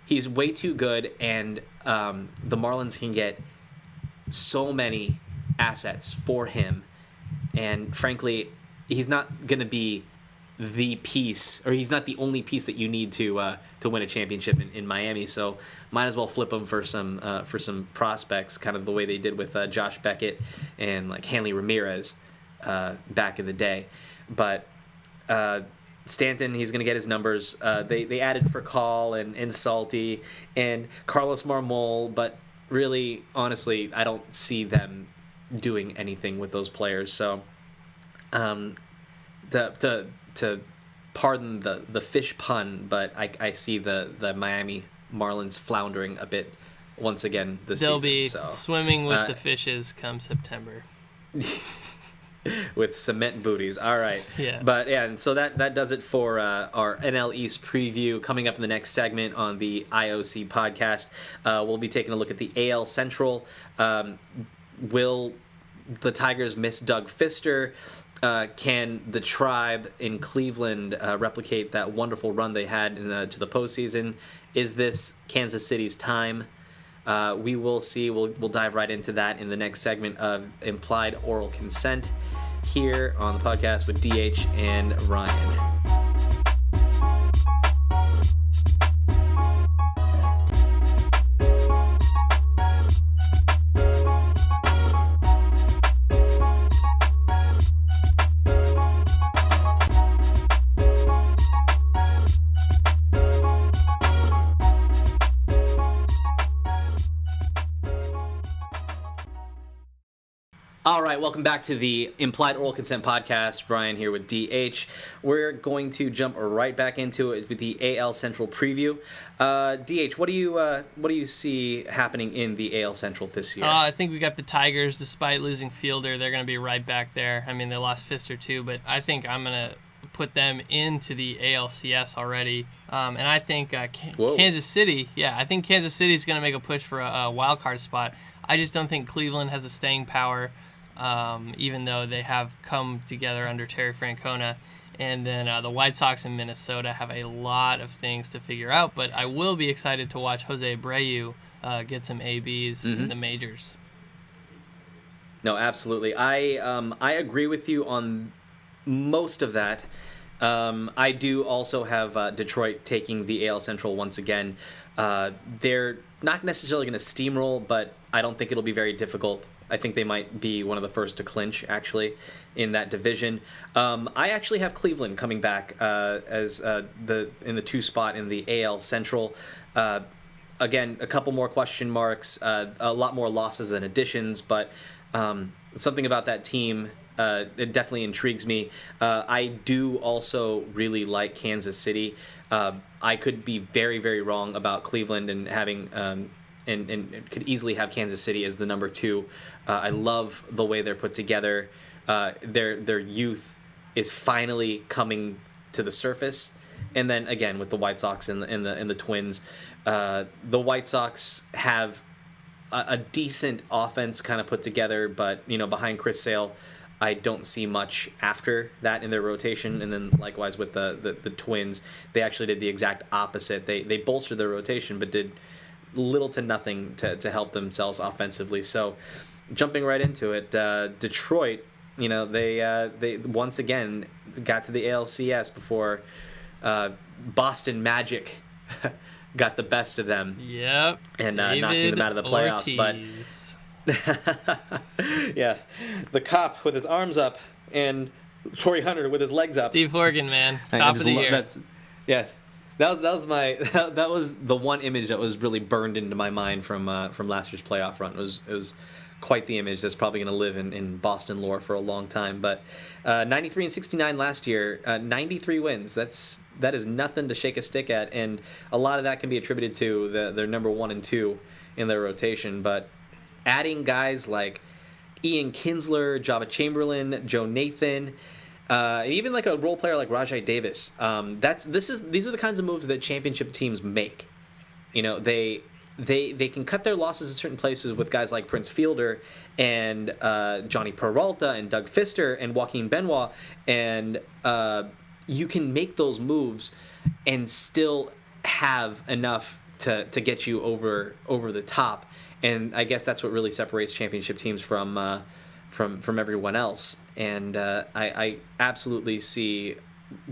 He's way too good, and the Marlins can get so many assets for him. And frankly, he's not going to be the piece, or he's not the only piece that you need to win a championship in Miami. So might as well flip him for some prospects, kind of the way they did with Josh Beckett and like Hanley Ramirez back in the day. But Stanton, he's going to get his numbers. They added Furcal and Salty and Carlos Marmol, but really, honestly, I don't see them doing anything with those players. So to pardon the fish pun, but I see the Miami Marlins floundering a bit once again this They'll season. be swimming with the fishes come September. With cement booties. All right. Yeah. But yeah, and so that does it for our NL East preview. Coming up in the next segment on the IOC podcast, we'll be taking a look at the AL Central. Will the Tigers miss Doug Fister? Can the Tribe in Cleveland replicate that wonderful run they had to the postseason? Is this Kansas City's time? We will see. We'll dive right into that in the next segment of Implied Oral Consent here on the podcast with DH and Ryan. All right, welcome back to the Implied Oral Consent podcast. Brian here with DH. We're going to jump right back into it with the AL Central preview. DH, what do you see happening in the AL Central this year? I think we got the Tigers, despite losing Fielder, they're going to be right back there. I mean, they lost Fister too, but I think I'm going to put them into the ALCS already. And I think Kansas City, I think Kansas City is going to make a push for a wild card spot. I just don't think Cleveland has the staying power. Even though they have come together under Terry Francona. And then the White Sox in Minnesota have a lot of things to figure out, but I will be excited to watch Jose Abreu get some ABs in the majors. No, absolutely. I agree with you on most of that. I do also have Detroit taking the AL Central once again. They're not necessarily going to steamroll, but I don't think it'll be very difficult. I think they might be one of the first to clinch, actually, in that division. I actually have Cleveland coming back as in the 2 spot in the AL Central. Again, a couple more question marks, a lot more losses than additions, but something about that team, it definitely intrigues me. I do also really like Kansas City. I could be very, very wrong about Cleveland and having... And could easily have Kansas City as the number 2. I love the way they're put together. Their youth is finally coming to the surface. And then again with the White Sox and the Twins, the White Sox have a decent offense kind of put together, but behind Chris Sale, I don't see much after that in their rotation. And then likewise with the Twins, they actually did the exact opposite. They bolstered their rotation, but did little to nothing to help themselves offensively. So jumping right into it, Detroit, they once again got to the ALCS before Boston Magic got the best of them. Yep. And knocking them out of the playoffs. Ortiz. But yeah, the cop with his arms up and Torrey Hunter with his legs up. Steve Horgan, man, I top of just the love- year. That's, yeah, that was my that was the one image that was really burned into my mind from last year's playoff run. It was quite the image that's probably going to live in Boston lore for a long time. But 93 and 69 last year, 93 wins. That is nothing to shake a stick at, and a lot of that can be attributed to their number 1 and 2 in their rotation. But adding guys like Ian Kinsler, Java Chamberlain, Joe Nathan, and even like a role player like Rajai Davis. These are the kinds of moves that championship teams make. You know, they can cut their losses in certain places with guys like Prince Fielder and Johnny Peralta and Doug Fister and Joaquin Benoit, and you can make those moves and still have enough to get you over the top. And I guess that's what really separates championship teams from everyone else. And I absolutely see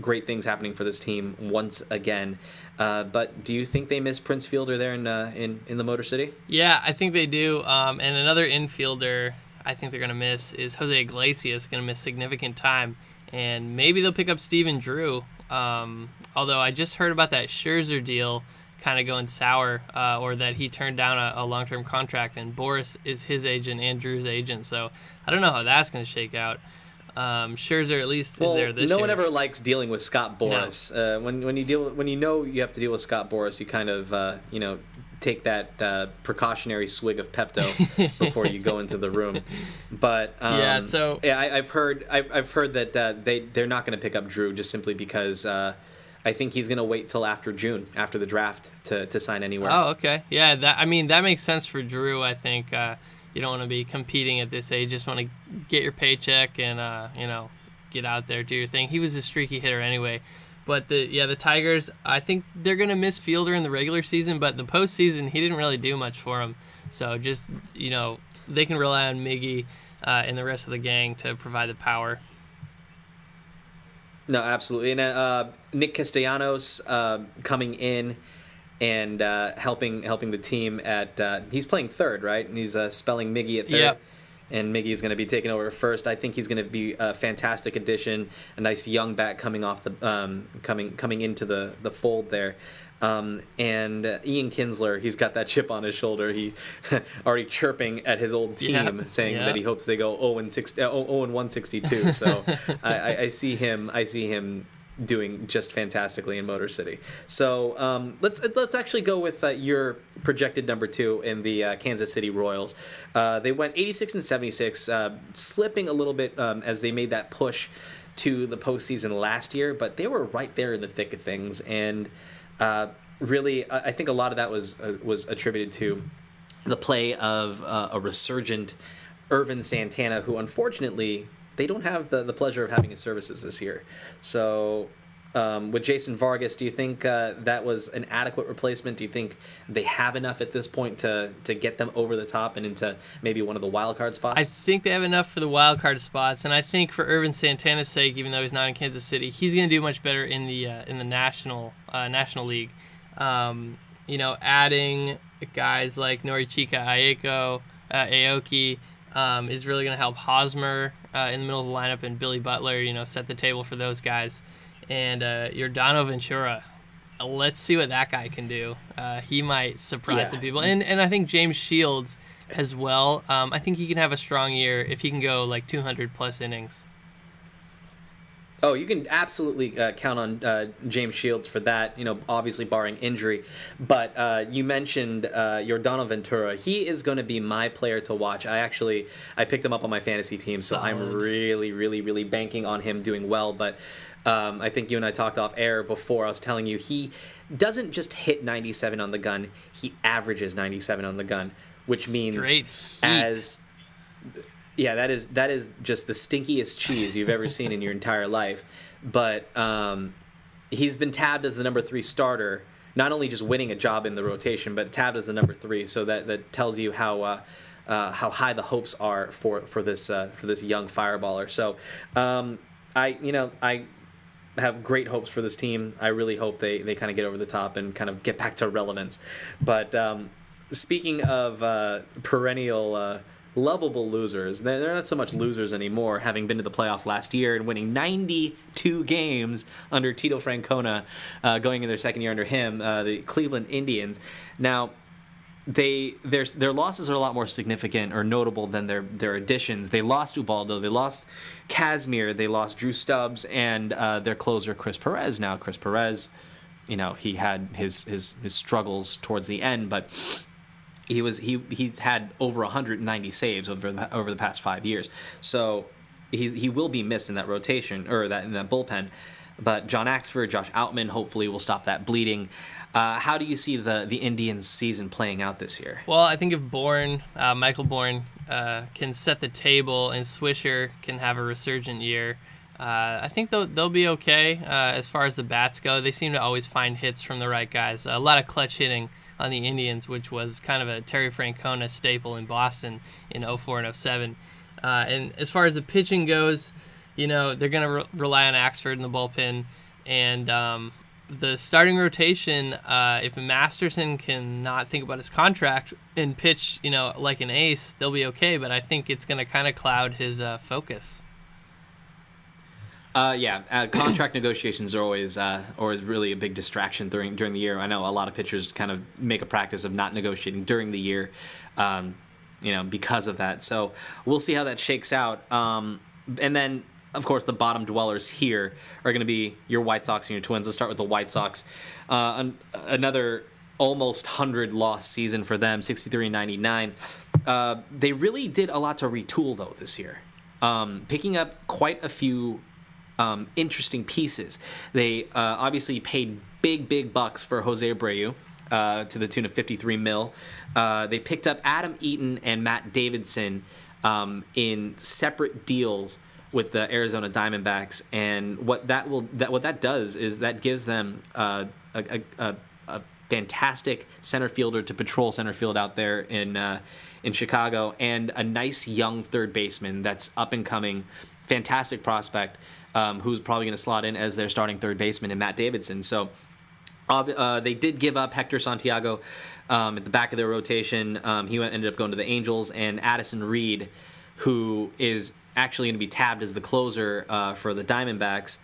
great things happening for this team once again. But do you think they miss Prince Fielder there in the Motor City? Yeah, I think they do. And another infielder I think they're going to miss is Jose Iglesias, going to miss significant time. And maybe they'll pick up Steven Drew. Although I just heard about that Scherzer deal kind of going sour, or that he turned down a long-term contract, and Boris is his agent and Drew's agent. So I don't know how that's going to shake out. Scherzer at least is there this year. No one ever likes dealing with Scott Boras. No. When you know you have to deal with Scott Boras, you kind of take that precautionary swig of Pepto before you go into the room. But I've heard that they're not going to pick up Drew just simply because I think he's going to wait till after June, after the draft, to sign anywhere. Oh, okay. Yeah, that makes sense for Drew, I think. You don't want to be competing at this age. Just want to get your paycheck and, get out there, do your thing. He was a streaky hitter anyway. But the Tigers, I think they're going to miss Fielder in the regular season, but the postseason, he didn't really do much for them. So just, they can rely on Miggy and the rest of the gang to provide the power. No, absolutely. And Nick Castellanos coming in and helping the team at he's playing third, right? And he's spelling Miggy at third. Yep. And Miggy is going to be taking over first. I think he's going to be a fantastic addition, a nice young bat coming off the coming into the fold there. And Ian Kinsler, he's got that chip on his shoulder. He already chirping at his old team, saying that he hopes they go 0-162. So I see him doing just fantastically in Motor City. So let's actually go with your projected number 2 in the Kansas City Royals. They went 86 and 76, slipping a little bit as they made that push to the postseason last year, but they were right there in the thick of things. And really, I think a lot of that was attributed to the play of a resurgent Irvin Santana, who unfortunately they don't have the pleasure of having his services this year. So with Jason Vargas, do you think that was an adequate replacement? Do you think they have enough at this point to get them over the top and into maybe one of the wild card spots? I think they have enough for the wild card spots, and I think for Irvin Santana's sake, even though he's not in Kansas City, he's going to do much better in the National League. Adding guys like Norichika Aoki is really going to help Hosmer in the middle of the lineup, and Billy Butler, set the table for those guys. And Yordano Ventura, let's see what that guy can do. He might surprise some people. And I think James Shields as well. I think he can have a strong year if he can go like 200-plus innings. Oh, you can absolutely count on James Shields for that, obviously barring injury. But you mentioned Yordano Ventura. He is going to be my player to watch. I picked him up on my fantasy team, so I'm really, really, really banking on him doing well. But I think you and I talked off air before. I was telling you he doesn't just hit 97 on the gun. He averages 97 on the gun, which means that is just the stinkiest cheese you've ever seen in your entire life. But he's been tabbed as the number 3 starter, not only just winning a job in the rotation, but tabbed as the number 3. So that tells you how high the hopes are for this young fireballer. So I have great hopes for this team. I really hope they kind of get over the top and kind of get back to relevance. But speaking of perennial lovable losers. They're not so much losers anymore, having been to the playoffs last year and winning 92 games under Tito Francona, going in their second year under him, the Cleveland Indians. Now, their losses are a lot more significant or notable than their additions. They lost Ubaldo, they lost Kazmir, they lost Drew Stubbs, and their closer Chris Perez. Now, Chris Perez, he had his struggles towards the end, but he's had over 190 saves over the past 5 years. So he will be missed in that rotation or in that bullpen. But John Axford, Josh Outman, hopefully will stop that bleeding. How do you see the Indians season playing out this year? Well, I think if Michael Bourne, can set the table and Swisher can have a resurgent year, I think they'll be okay as far as the bats go. They seem to always find hits from the right guys. A lot of clutch hitting on the Indians, which was kind of a Terry Francona staple in Boston in 04 and 07. And as far as the pitching goes, they're going to rely on Axford in the bullpen. And the starting rotation, if Masterson can not think about his contract and pitch, like an ace, they'll be okay. But I think it's going to kind of cloud his focus. Contract negotiations are always really a big distraction during the year. I know a lot of pitchers kind of make a practice of not negotiating during the year, because of that. So we'll see how that shakes out. And then, of course, the bottom dwellers here are going to be your White Sox and your Twins. Let's start with the White Sox. Another almost 100-loss season for them, 63-99. They really did a lot to retool, though, this year, picking up quite a few interesting pieces. They obviously paid big bucks for Jose Abreu to the tune of $53 million. They picked up Adam Eaton and Matt Davidson in separate deals with the Arizona Diamondbacks, and what that does is that gives them a fantastic center fielder to patrol center field out there in Chicago, and a nice young third baseman that's up and coming, fantastic prospect. Who's probably going to slot in as their starting third baseman in Matt Davidson. So they did give up Hector Santiago at the back of their rotation. He ended up going to the Angels, and Addison Reed, who is actually going to be tabbed as the closer for the Diamondbacks.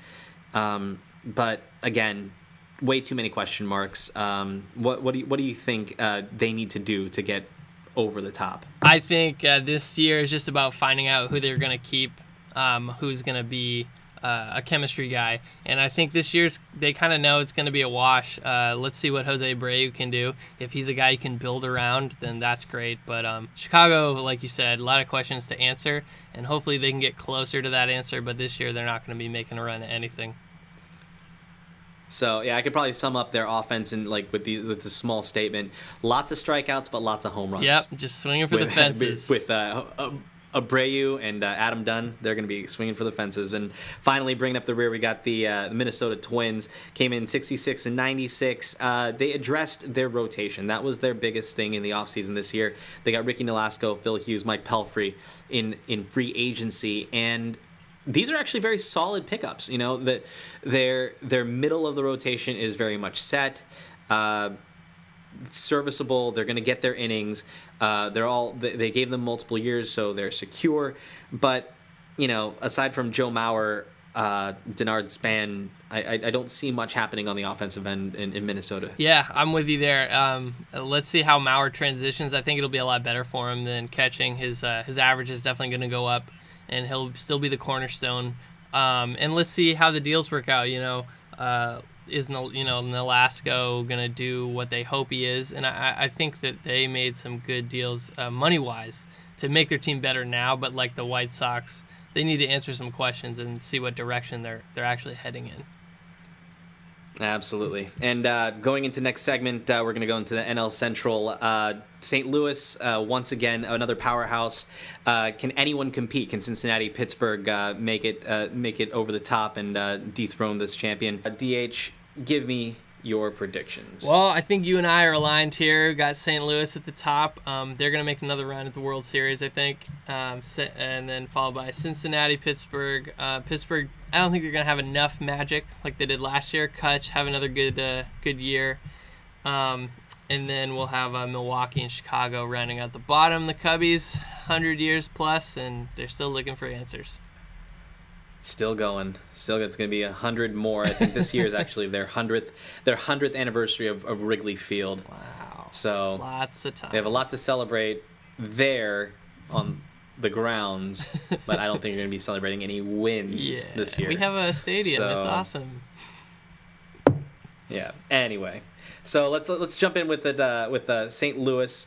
But again, way too many question marks. What do you think they need to do to get over the top? I think this year is just about finding out who they're going to keep, who's going to be a chemistry guy, and I think this year's they kind of know it's going to be a wash. Let's see what Jose Abreu can do. If he's a guy you can build around, then that's great. But Chicago, like you said, a lot of questions to answer, and hopefully they can get closer to that answer. But this year they're not going to be making a run at anything. So yeah, I could probably sum up their offense in with the small statement: lots of strikeouts, but lots of home runs. Yep, just swinging for the fences. With Abreu and Adam Dunn, they're going to be swinging for the fences. And finally, bringing up the rear, we got the Minnesota Twins. Came in 66 and 96. They addressed their rotation. That was their biggest thing in the offseason this year. They got Ricky Nolasco, Phil Hughes, Mike Pelfrey in free agency, and these are actually very solid pickups. That their middle of the rotation is very much set. Serviceable. They're going to get their innings. They gave them multiple years, so they're secure. But aside from Joe Mauer, Denard Span, I don't see much happening on the offensive end in Minnesota. Yeah, I'm with you there. Let's see how Mauer transitions. I think it'll be a lot better for him than catching. His average is definitely going to go up, and he'll still be the cornerstone. And let's see how the deals work out. Is Nolasco going to do what they hope he is? And I think that they made some good deals money-wise to make their team better now, but like the White Sox, they need to answer some questions and see what direction they're actually heading in. Absolutely. And going into next segment, we're going to go into the NL Central. St. Louis, once again, another powerhouse. Can anyone compete? Can Cincinnati, Pittsburgh make it over the top and dethrone this champion? DH, give me your predictions. Well, I think you and I are aligned here. Got St. Louis at the top. They're going to make another run at the World Series, I think. And then followed by Cincinnati, Pittsburgh. Pittsburgh, I don't think they're going to have enough magic like they did last year. Kutch have another good year. And then we'll have Milwaukee and Chicago rounding out the bottom. The Cubbies, 100 years plus, and they're still looking for answers. Still going. Still, it's going to be 100 more. I think this year is actually their 100th anniversary of Wrigley Field. Wow. So lots of time. They have a lot to celebrate there on the grounds, but I don't think you're going to be celebrating any wins this year. We have a stadium. So, it's awesome. Yeah. Anyway, so let's jump in with it with St. Louis.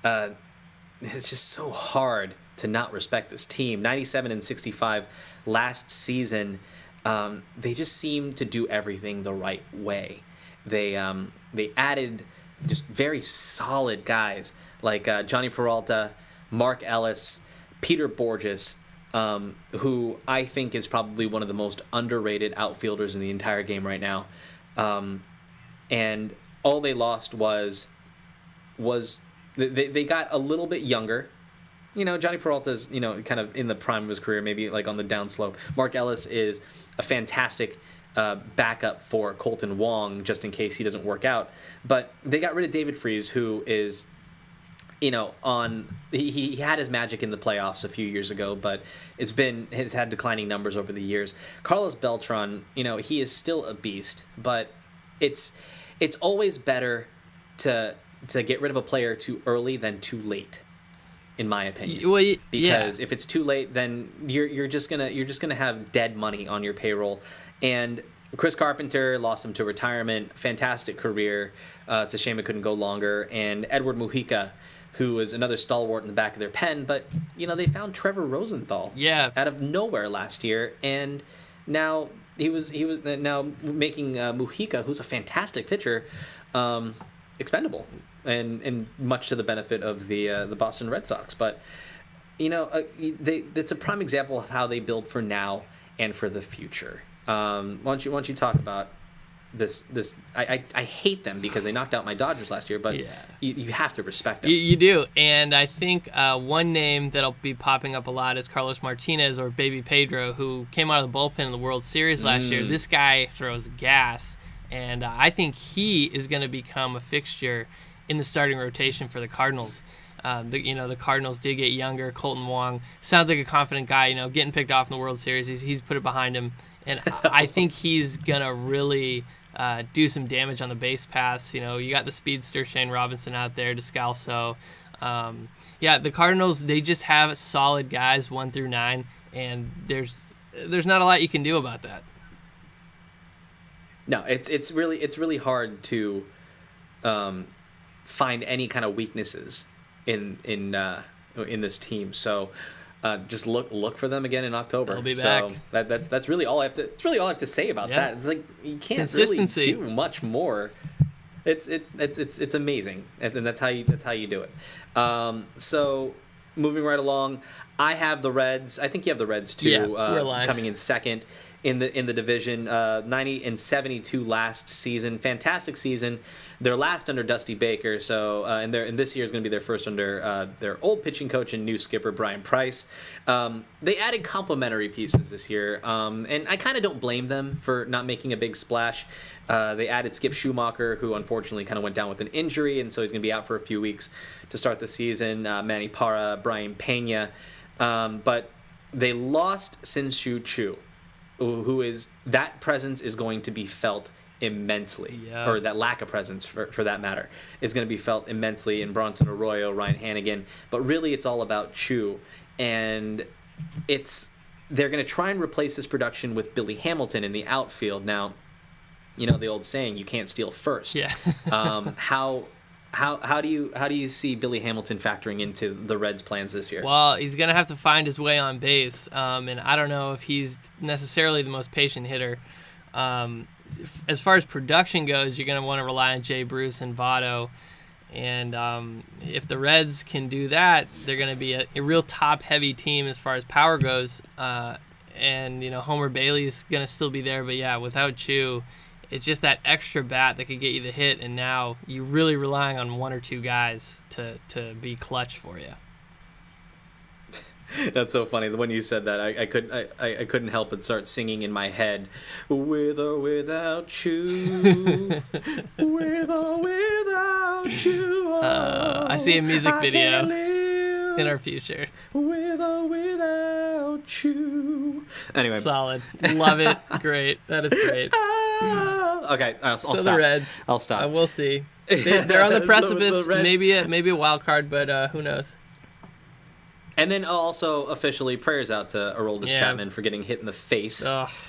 It's just so hard to not respect this team. 97-65 last season. They just seem to do everything the right way. They added just very solid guys like Johnny Peralta, Mark Ellis, Peter Borges, who I think is probably one of the most underrated outfielders in the entire game right now. And all they lost was they got a little bit younger. You know, Johnny Peralta's, kind of in the prime of his career, maybe like on the downslope. Mark Ellis is a fantastic backup for Colton Wong, just in case he doesn't work out. But they got rid of David Freese, who is, he had his magic in the playoffs a few years ago, but has had declining numbers over the years. Carlos Beltran, he is still a beast, but it's always better to get rid of a player too early than too late, in my opinion. Well, because if it's too late, then you're just gonna have dead money on your payroll. And Chris Carpenter lost him to retirement. Fantastic career. It's a shame it couldn't go longer. And Edward Mujica, who was another stalwart in the back of their pen, but they found Trevor Rosenthal out of nowhere last year, and now he was now making Mujica, who's a fantastic pitcher, expendable, and much to the benefit of the Boston Red Sox. But it's a prime example of how they build for now and for the future. Why don't you talk about this? I hate them because they knocked out my Dodgers last year, but you have to respect them. You do, and I think one name that'll be popping up a lot is Carlos Martinez, or Baby Pedro, who came out of the bullpen in the World Series last year. This guy throws gas, and I think he is going to become a fixture in the starting rotation for the Cardinals. The Cardinals did get younger. Colton Wong sounds like a confident guy, getting picked off in the World Series. He's put it behind him, and I think he's going to really do some damage on the base paths. You got the speedster Shane Robinson out there, Descalso. The Cardinals, they just have solid guys 1 through 9, and there's not a lot you can do about that. No, it's really hard to find any kind of weaknesses in this team. So just look for them again in October. They'll be so back. That's really all I have to. It's really all I have to say about that. It's like you can't really do much more. It's amazing, and that's how you do it. So moving right along, I have the Reds. I think you have the Reds too. Coming in second in the division. 90-72 last season. Fantastic season. Their last under Dusty Baker, so and this year is going to be their first under their old pitching coach and new skipper Brian Price. They added complementary pieces this year, and I kind of don't blame them for not making a big splash. They added Skip Schumacher, who unfortunately kind of went down with an injury, and so he's going to be out for a few weeks to start the season. Manny Parra, Brian Pena, but they lost Sin-Shu Chu, who is that presence is going to be felt immensely, or that lack of presence for that matter is going to be felt immensely in Bronson Arroyo, Ryan Hannigan. But really it's all about Chu, and they're going to try and replace this production with Billy Hamilton in the outfield. Now, the old saying, you can't steal first. How do you see Billy Hamilton factoring into the Reds' plans this year? Well, he's going to have to find his way on base, and I don't know if he's necessarily the most patient hitter. As far as production goes, you're going to want to rely on Jay Bruce and Votto. And if the Reds can do that, they're going to be a real top-heavy team as far as power goes. And Homer Bailey's going to still be there. But, without Chu, it's just that extra bat that could get you the hit. And now you're really relying on one or two guys to be clutch for you. That's so funny. When you said that, I couldn't help but start singing in my head, "With or without you, with or without without you. I see a music I video can't live in our future. with or without you. Anyway. Solid. Love it. Great. That is great. Okay, I'll So stop. the Reds. I'll stop. We'll see. They're on the precipice. The Reds. Maybe a wild card, but who knows? And then also officially prayers out to Aroldis Chapman for getting hit in the face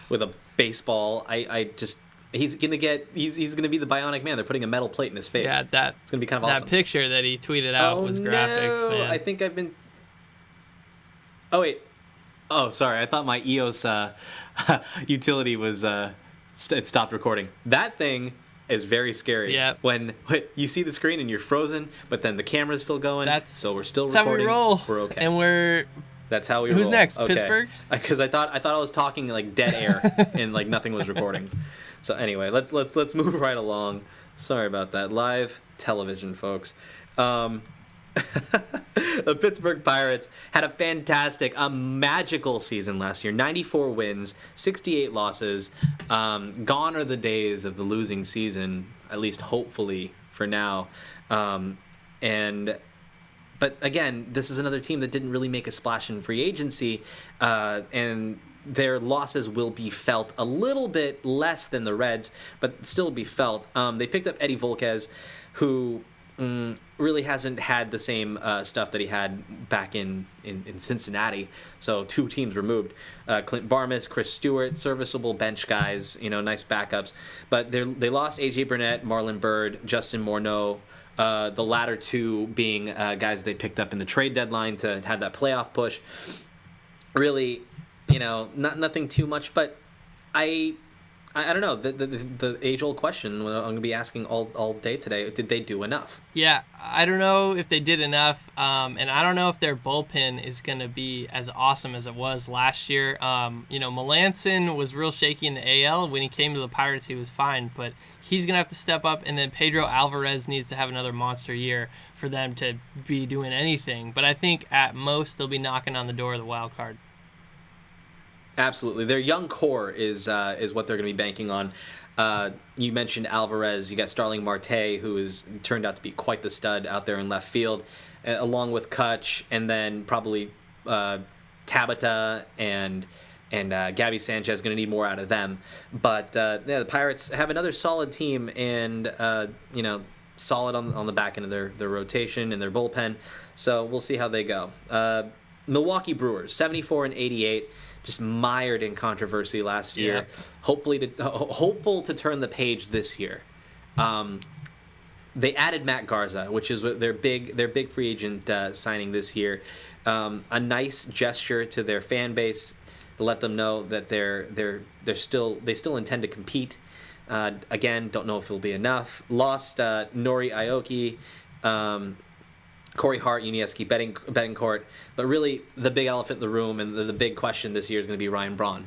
with a baseball. I just he's gonna be the Bionic Man. They're putting a metal plate in his face. Yeah, it's gonna be kind of awesome. That picture that he tweeted out was graphic. No. Man. I think I've been. Oh wait. Oh, sorry. I thought my EOS utility was it stopped recording. That thing is very scary. Yeah. When you see the screen and you're frozen, but then the camera's still going. So we're still that's recording. How we roll. We're okay. And that's how we roll. Who's next? Okay. Pittsburgh? Because I thought I was talking like dead air and like nothing was recording. So anyway, let's move right along. Sorry about that. Live television, folks. The Pittsburgh Pirates had a magical season last year. 94 wins, 68 losses. Gone are the days of the losing season, at least hopefully for now. But again, this is another team that didn't really make a splash in free agency, and their losses will be felt a little bit less than the Reds, but still be felt. They picked up Eddie Volquez, who really hasn't had the same stuff that he had back in Cincinnati. So 2 teams removed. Clint Barmas, Chris Stewart, serviceable bench guys, nice backups. But they lost A.J. Burnett, Marlon Byrd, Justin Morneau, the latter 2 being guys they picked up in the trade deadline to have that playoff push. Really, nothing too much, but I don't know, the age-old question I'm going to be asking all day today, did they do enough? Yeah, I don't know if they did enough, and I don't know if their bullpen is going to be as awesome as it was last year. Melanson was real shaky in the AL. When he came to the Pirates, he was fine, but he's going to have to step up, and then Pedro Alvarez needs to have another monster year for them to be doing anything. But I think at most they'll be knocking on the door of the wild card. Absolutely. Their young core is what they're going to be banking on. You mentioned Alvarez. You got Starling Marte, who has turned out to be quite the stud out there in left field, along with Kutch, and then probably Tabata and Gabby Sanchez. Going to need more out of them. But the Pirates have another solid team, and solid on the back end of their rotation and their bullpen. So we'll see how they go. Milwaukee Brewers, 74 and 88. Just mired in controversy last year. Hopeful to turn the page this year. They added Matt Garza, which is their big free agent signing this year. A nice gesture to their fan base to let them know that they still intend to compete. Again, don't know if it'll be enough. Lost Nori Aoki. Corey Hart, Unieski, Bettencourt, but really the big elephant in the room and the big question this year is going to be Ryan Braun.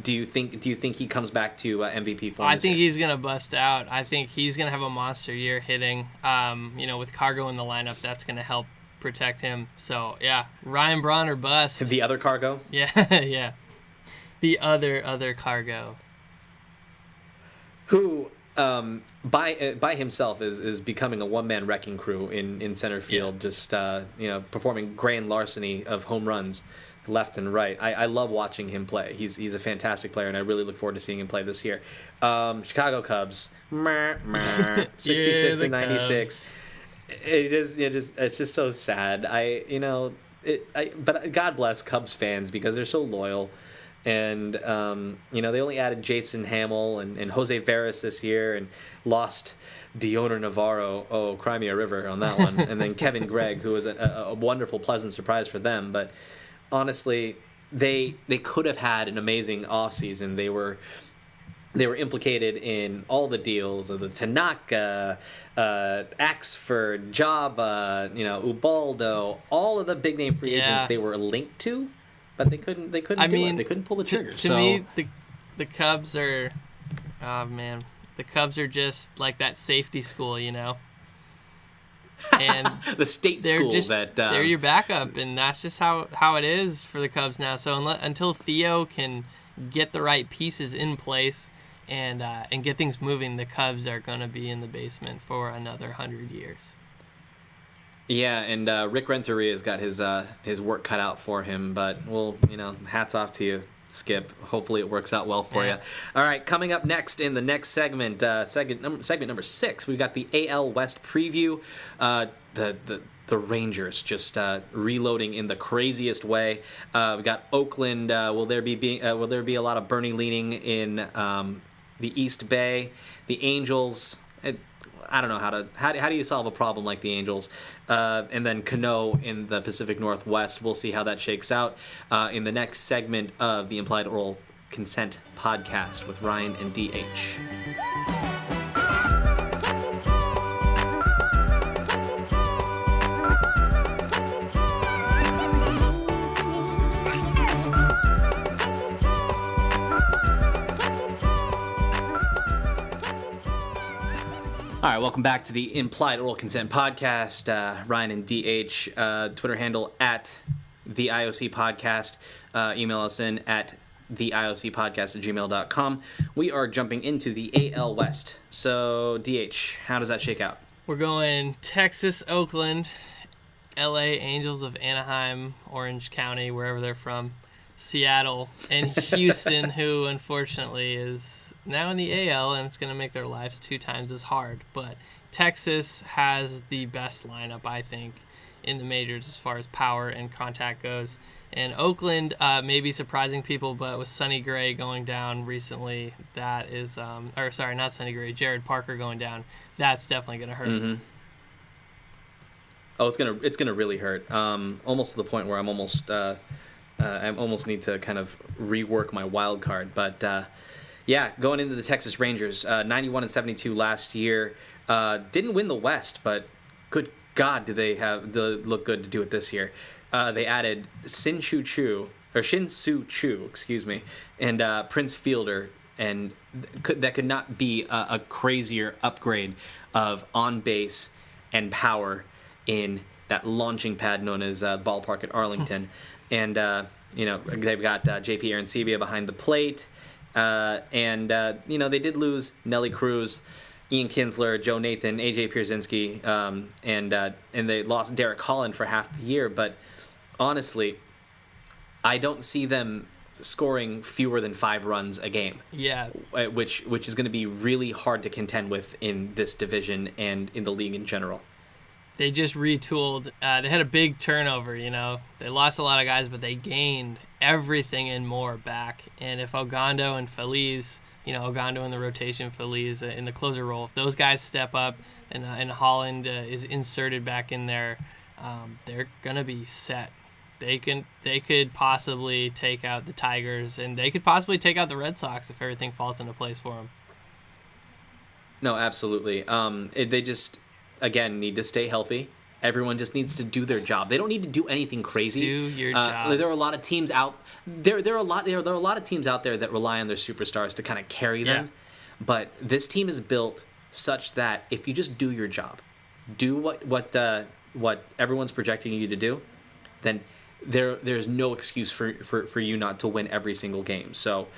Do you think he comes back to MVP form? I think he's going to bust out. I think he's going to have a monster year hitting. With Cargo in the lineup, that's going to help protect him. So yeah, Ryan Braun or bust. The other Cargo. Yeah, yeah. The other Cargo. Who by himself is becoming a one-man wrecking crew in center field, just performing grand larceny of home runs left and right. I love watching him play. He's a fantastic player, and I really look forward to seeing him play this year. Chicago Cubs, 66 and 96. It's just so sad. But God bless Cubs fans because they're so loyal. And, they only added Jason Hamill and Jose Veras this year and lost Dioner Navarro. Oh, cry me a river on that one. And then Kevin Gregg, who was a wonderful, pleasant surprise for them. But honestly, they could have had an amazing offseason. They were implicated in all the deals of the Tanaka, Axford, Jabba, Ubaldo, all of the big name free agents they were linked to. But they couldn't do it. They couldn't pull the trigger. To me, the Cubs are, the Cubs are just like that safety school, And the state school they're your backup, and that's just how it is for the Cubs now. So until Theo can get the right pieces in place and get things moving, the Cubs are going to be in the basement for another 100 years. Yeah, and Rick Renteria's got his work cut out for him, but hats off to you, Skip. Hopefully it works out well for you. All right, coming up next in the next segment, segment number 6, we've got the AL West preview. The Rangers just reloading in the craziest way. We got Oakland. Will there be a lot of Bernie leaning in the East Bay? The Angels. I don't know how do you solve a problem like the Angels? And then Cano in the Pacific Northwest. We'll see how that shakes out in the next segment of the Implied Oral Consent podcast with Ryan and DH. All right, welcome back to the Implied Oral Consent podcast. Ryan and DH, Twitter handle at the IOC podcast. Email us in at theiocpodcast@gmail.com. We are jumping into the AL West. So, DH, how does that shake out? We're going Texas, Oakland, LA Angels of Anaheim, Orange County, wherever they're from, Seattle, and Houston, who unfortunately is now in the AL, and it's going to make their lives 2 times as hard. But Texas has the best lineup, I think, in the majors as far as power and contact goes. And Oakland may be surprising people, but with Sonny Gray going down recently, that is, not Sonny Gray, Jared Parker going down, that's definitely going to hurt. Mm-hmm. Oh, it's gonna really hurt. Almost to the point where I almost need to kind of rework my wild card, but. Yeah, going into the Texas Rangers, 91-72 last year. Didn't win the West, but good God, do they look good to do it this year? They added Shin-Soo Choo, and Prince Fielder, and that could not be a crazier upgrade of on base and power in that launching pad known as ballpark at Arlington. And they've got JP Arancibia behind the plate. They did lose Nelly Cruz, Ian Kinsler, Joe Nathan, AJ Pierzynski, and they lost Derek Holland for half the year. But honestly, I don't see them scoring fewer than 5 runs a game. Yeah, which is going to be really hard to contend with in this division and in the league in general. They just retooled. They had a big turnover, They lost a lot of guys, but they gained everything and more back. And if Ogando and Feliz, Ogando in the rotation, Feliz in the closer role, if those guys step up and Holland is inserted back in there, they're going to be set. They could possibly take out the Tigers, and they could possibly take out the Red Sox if everything falls into place for them. No, absolutely. They just... Again, need to stay healthy. Everyone just needs to do their job. They don't need to do anything crazy. Do your job. There are a lot of teams out there. There are a lot of teams out there that rely on their superstars to kind of carry them. Yeah. But this team is built such that if you just do your job, do what everyone's projecting you to do, then there's no excuse for you not to win every single game. So.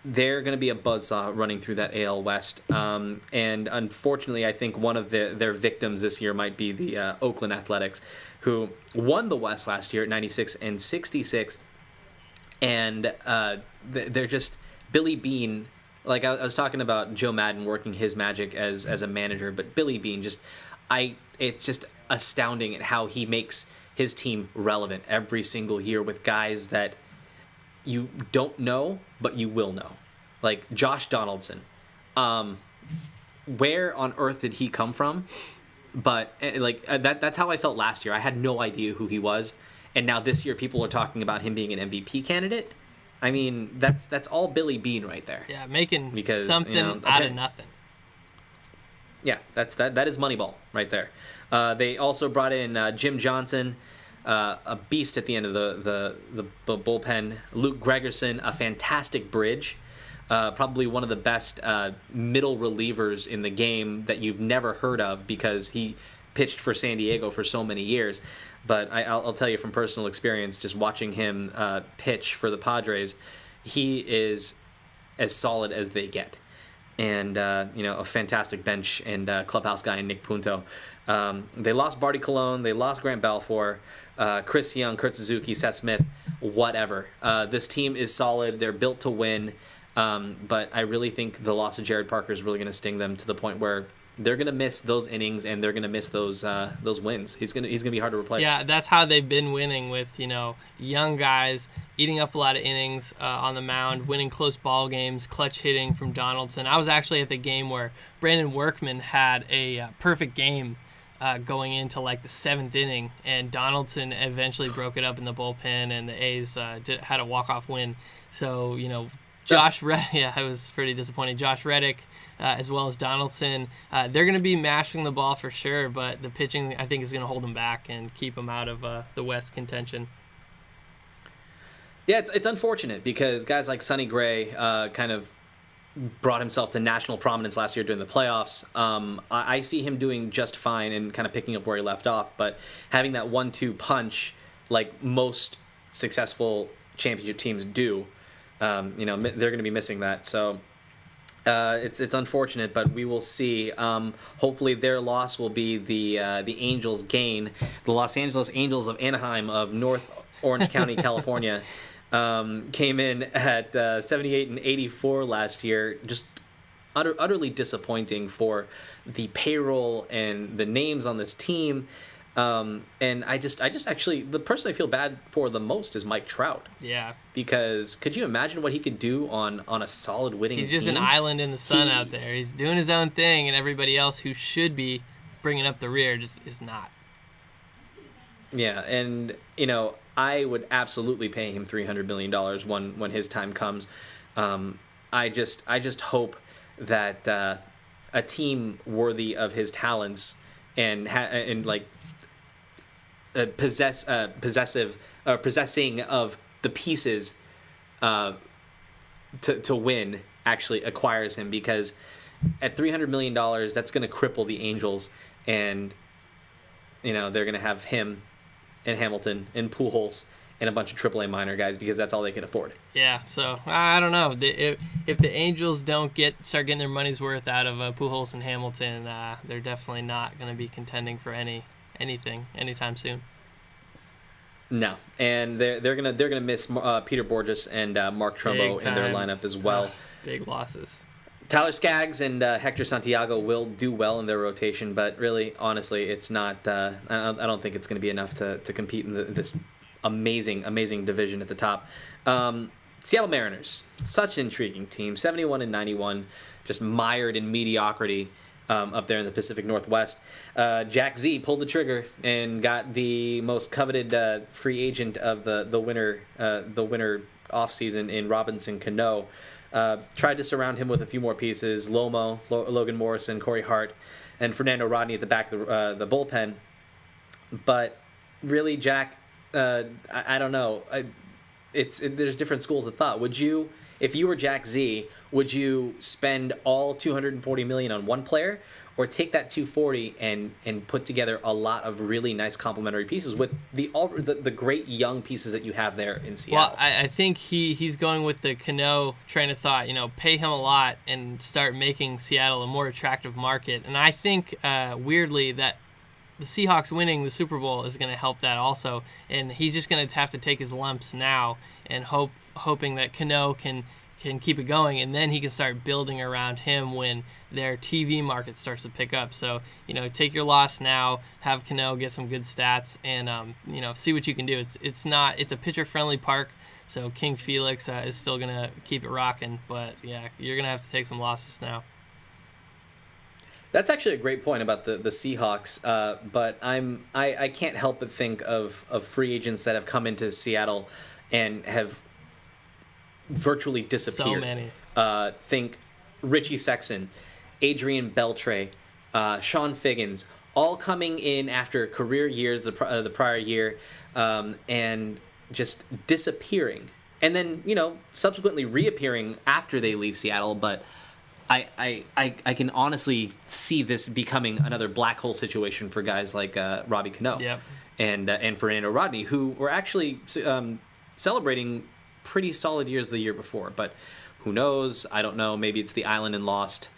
They're going to be a buzzsaw running through that AL West. And unfortunately, I think one of their victims this year might be the Oakland Athletics, who won the West last year at 96-66. And they're just Billy Beane. Like I was talking about Joe Madden working his magic as a manager, but Billy Beane it's just astounding at how he makes his team relevant every single year with guys that you don't know, but you will know. Like Josh Donaldson. Where on earth did he come from? But that's how I felt last year. I had no idea who he was. And now this year people are talking about him being an MVP candidate. I mean, that's all Billy Beane right there. Yeah, making something out of nothing. Yeah, that is Moneyball right there. They also brought in Jim Johnson, a beast at the end of the bullpen. Luke Gregerson, a fantastic bridge. Probably one of the best middle relievers in the game that you've never heard of because he pitched for San Diego for so many years. But I'll tell you from personal experience, just watching him pitch for the Padres, he is as solid as they get. And, a fantastic bench and clubhouse guy in Nick Punto. They lost Barty Colon. They lost Grant Balfour, Chris Young, Kurt Suzuki, Seth Smith, whatever. This team is solid. They're built to win. But I really think the loss of Jared Parker is really going to sting them to the point where they're going to miss those innings and they're going to miss those wins. He's going to be hard to replace. Yeah, that's how they've been winning with, young guys eating up a lot of innings on the mound, winning close ball games, clutch hitting from Donaldson. I was actually at the game where Brandon Workman had a perfect game going into like the 7th inning, and Donaldson eventually broke it up in the bullpen, and the A's had a walk-off win. So, Josh Reddick, yeah, I was pretty disappointed. Josh Reddick, as well as Donaldson, they're going to be mashing the ball for sure, but the pitching, I think, is going to hold them back and keep them out of the West contention. Yeah, it's unfortunate because guys like Sonny Gray kind of brought himself to national prominence last year during the playoffs. I see him doing just fine and kind of picking up where he left off, but having that 1-2 punch like most successful championship teams do, they're going to be missing that. So it's unfortunate, but we will see. Hopefully their loss will be the Angels' gain. The Los Angeles Angels of Anaheim of North Orange County, California, came in at 78 and 84 last year. Just utterly disappointing for the payroll and the names on this team. And I just actually, the person I feel bad for the most is Mike Trout. Yeah. Because could you imagine what he could do on a solid winning team? He's just an island in the sun out there. He's doing his own thing, and everybody else who should be bringing up the rear just is not. Yeah, and, I would absolutely pay him $300 million when his time comes. I just hope that a team worthy of his talents and possessing of the pieces to win actually acquires him, because at $300 million that's going to cripple the Angels, and they're going to have him and Hamilton and Pujols and a bunch of AAA minor guys because that's all they can afford. Yeah, so I don't know. If the Angels don't start getting their money's worth out of Pujols and Hamilton, they're definitely not going to be contending for anything anytime soon. No, and they're gonna miss Peter Borges and Mark Trumbo in their lineup as well. Big losses. Tyler Skaggs and Hector Santiago will do well in their rotation, but really, honestly, it's not. I don't think it's going to be enough to compete in this amazing division at the top. Seattle Mariners, such an intriguing team, 71 and 91, just mired in mediocrity up there in the Pacific Northwest. Jack Z pulled the trigger and got the most coveted free agent of the winter offseason in Robinson Cano. Tried to surround him with a few more pieces: Logan Morrison, Corey Hart, and Fernando Rodney at the back of the bullpen. But really, Jack, I don't know. There's different schools of thought. Would you, if you were Jack Z, would you spend all $240 million on one player, or take that $240 and put together a lot of really nice complementary pieces with the great young pieces that you have there in Seattle? Well, I think he's going with the Cano train of thought. Pay him a lot and start making Seattle a more attractive market. And I think weirdly that the Seahawks winning the Super Bowl is going to help that also. And he's just going to have to take his lumps now and hoping that Cano can keep it going, and then he can start building around him when their TV market starts to pick up. So, take your loss now, have Cano get some good stats, and, see what you can do. It's a pitcher-friendly park, so King Felix is still going to keep it rocking, but, yeah, you're going to have to take some losses now. That's actually a great point about the Seahawks, but I can't help but think of free agents that have come into Seattle and have virtually disappeared. So many. Think Richie Sexson, Adrian Beltre, Sean Figgins, all coming in after career years the prior year, and just disappearing, and then subsequently reappearing after they leave Seattle. But I can honestly see this becoming another black hole situation for guys like Robbie Cano, yep, and Fernando Rodney, who were actually celebrating pretty solid years the year before. But Who knows? I don't know. Maybe it's the island in Lost,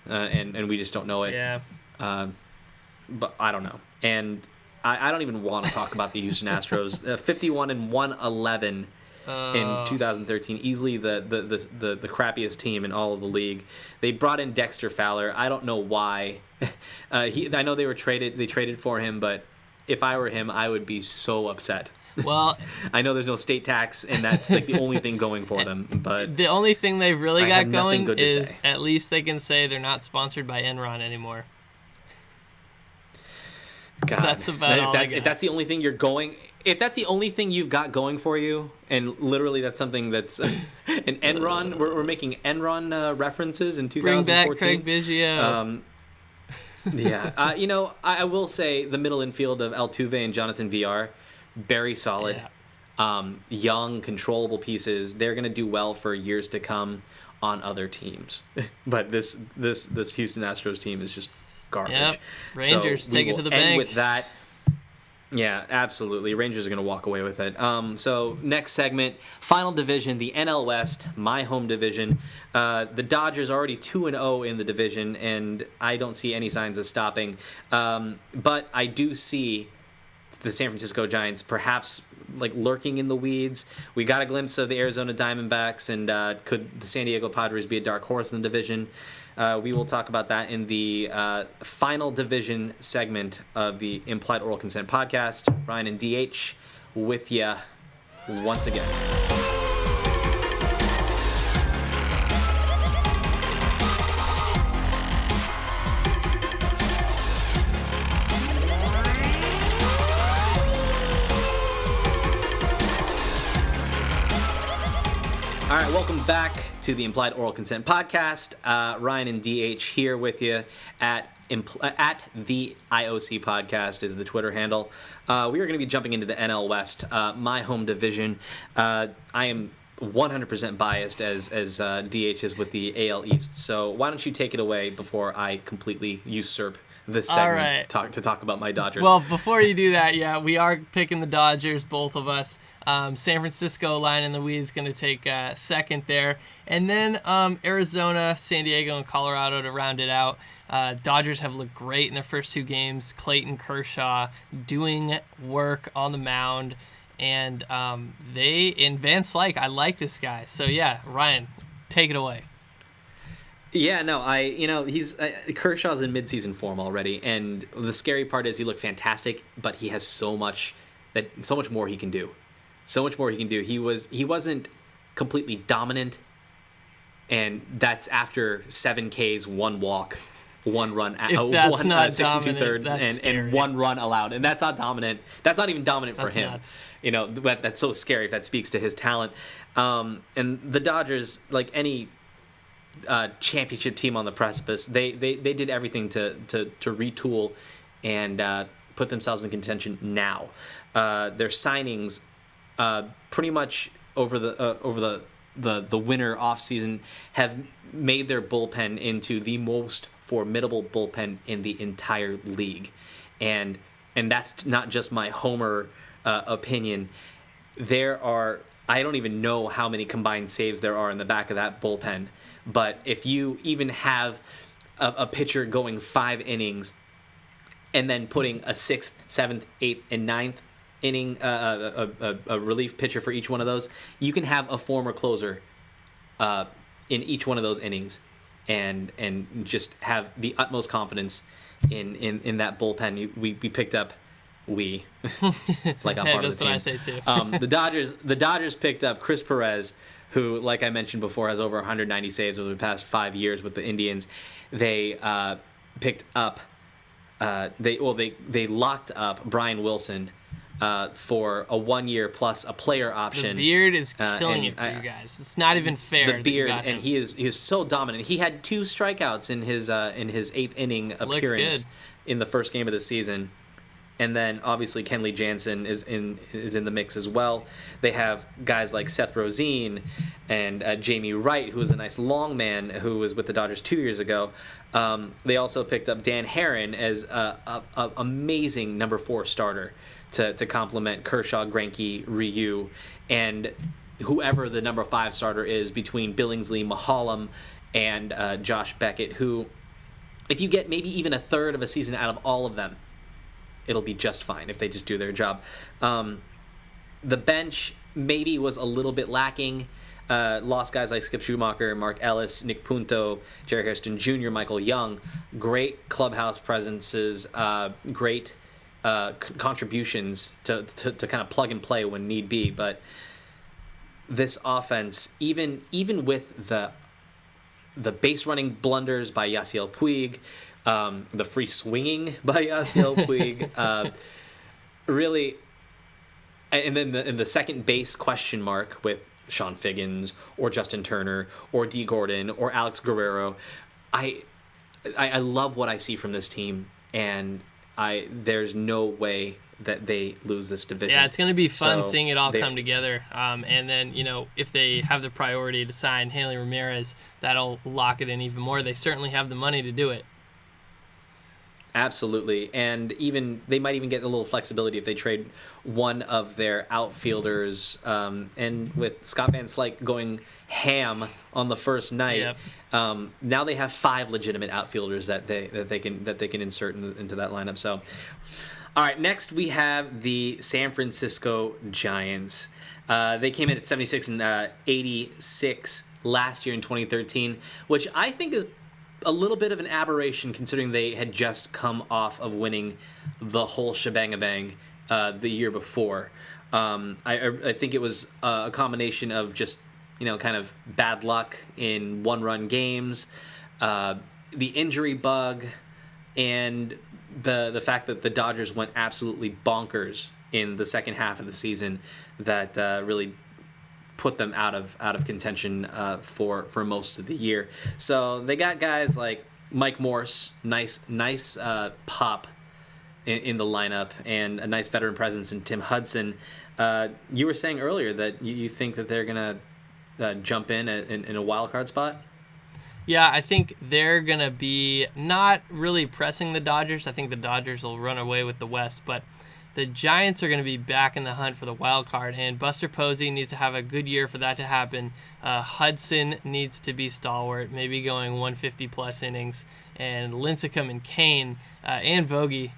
and we just don't know it. Yeah. But I don't know. And I don't even want to talk about the Houston Astros. 51-111 in 2013, easily the crappiest team in all of the league. They brought in Dexter Fowler. I don't know why. I know they traded for him, but if I were him, I would be so upset. Well, I know there's no state tax, and that's like the only thing going for them. But the only thing they've really got going is say. At least they can say they're not sponsored by Enron anymore. God, that's about all I got. If that's the only thing you're going, if that's the only thing you've got going for you, and literally that's something that's an Enron. We're making Enron references in 2014. Bring back Craig Biggio. Yeah, I will say the middle infield of Altuve and Jonathan VR, very solid. Yeah. Young, controllable pieces. They're going to do well for years to come on other teams. But this Houston Astros team is just garbage. Yep. Rangers, so take it to the bank. With that, yeah, absolutely. Rangers are going to walk away with it. So next segment, final division, the NL West, my home division. The Dodgers are already 2-0 in the division, and I don't see any signs of stopping. But I do see the San Francisco Giants perhaps like lurking in the weeds. We got a glimpse of the Arizona Diamondbacks, and could the San Diego Padres be a dark horse in the division? We will talk about that in the final division segment of the Implied Oral Consent podcast. Ryan and DH with you once again. All right, welcome back to the Implied Oral Consent podcast. Ryan and DH here with you at the IOC podcast is the Twitter handle. We are going to be jumping into the NL West, my home division. I am 100% biased as DH is with the AL East. So why don't you take it away before I completely usurp this segment to talk about my Dodgers. Well, before you do that, yeah, we are picking the Dodgers, both of us. San Francisco line in the weeds going to take second there. And then Arizona, San Diego, and Colorado to round it out. Dodgers have looked great in their first two games. Clayton Kershaw doing work on the mound. And Van Slyke, I like this guy. So, yeah, Ryan, take it away. Yeah, no, he's Kershaw's in midseason form already, and the scary part is he looked fantastic, but he has so much more he can do. So much more he can do. He wasn't completely dominant, and that's after 7 Ks, 1 walk, 1 run, if that's not 62 dominant, thirds, and 1 run allowed, and that's not dominant. That's not even dominant for him. Nuts. That's so scary if that speaks to his talent. And the Dodgers, like any championship team on the precipice, they did everything to retool and put themselves in contention now. Their signings pretty much over the winter offseason have made their bullpen into the most formidable bullpen in the entire league, and that's not just my homer opinion. I don't even know how many combined saves there are in the back of that bullpen. But if you even have a pitcher going 5 innings and then putting a 6th, 7th, 8th, and 9th inning, a relief pitcher for each one of those, you can have a former closer in each one of those innings and just have the utmost confidence in that bullpen. We picked up like I'm part of the team. That's what I say too. The Dodgers picked up Chris Perez, who, like I mentioned before, has over 190 saves over the past 5 years with the Indians. They picked up, they locked up Brian Wilson for a 1 year plus a player option. The beard is killing it for you guys. It's not even fair. The beard, and he is so dominant. He had 2 strikeouts in his 8th inning appearance in the first game of the season. And then obviously Kenley Jansen is in the mix as well. They have guys like Seth Rosine and Jamie Wright, who is a nice long man who was with the Dodgers 2 years ago. They also picked up Dan Herron as a amazing number 4 starter to complement Kershaw, Greinke, Ryu, and whoever the number 5 starter is between Billingsley, Mahalam, and Josh Beckett, who, if you get maybe even a third of a season out of all of them, it'll be just fine if they just do their job. The bench maybe was a little bit lacking. Lost guys like Skip Schumacher, Mark Ellis, Nick Punto, Jerry Hairston Jr., Michael Young. Great clubhouse presences, great contributions to kind of plug and play when need be. But this offense, even with the base running blunders by Yasiel Puig, the free swinging by Yasiel Puig, really, and then in the second base question mark with Sean Figgins or Justin Turner or D. Gordon or Alex Guerrero, I love what I see from this team, and there's no way that they lose this division. Yeah, it's going to be fun seeing it all come together. And then, if they have the priority to sign Hanley Ramirez, that'll lock it in even more. They certainly have the money to do it. Absolutely, and they might even get a little flexibility if they trade one of their outfielders. And with Scott Van Slyke going ham on the first night, yep. Now they have 5 legitimate outfielders that they can insert into that lineup. So, all right, next we have the San Francisco Giants. They came in at 76 and 86 last year in 2013, which I think is a little bit of an aberration considering they had just come off of winning the whole shebang-a-bang the year before. I think it was a combination of just, kind of bad luck in one-run games, the injury bug, and the fact that the Dodgers went absolutely bonkers in the second half of the season that really put them out of contention for most of the year. So they got guys like Mike Morse, nice pop in the lineup, and a nice veteran presence in Tim Hudson. You were saying earlier that you think that they're gonna jump in a wild card spot. Yeah, I think they're going to be not really pressing the Dodgers. I think the Dodgers will run away with the West, but the Giants are going to be back in the hunt for the wild card, and Buster Posey needs to have a good year for that to happen. Hudson needs to be stalwart, maybe going 150-plus innings, and Lincecum and Kane and Vogie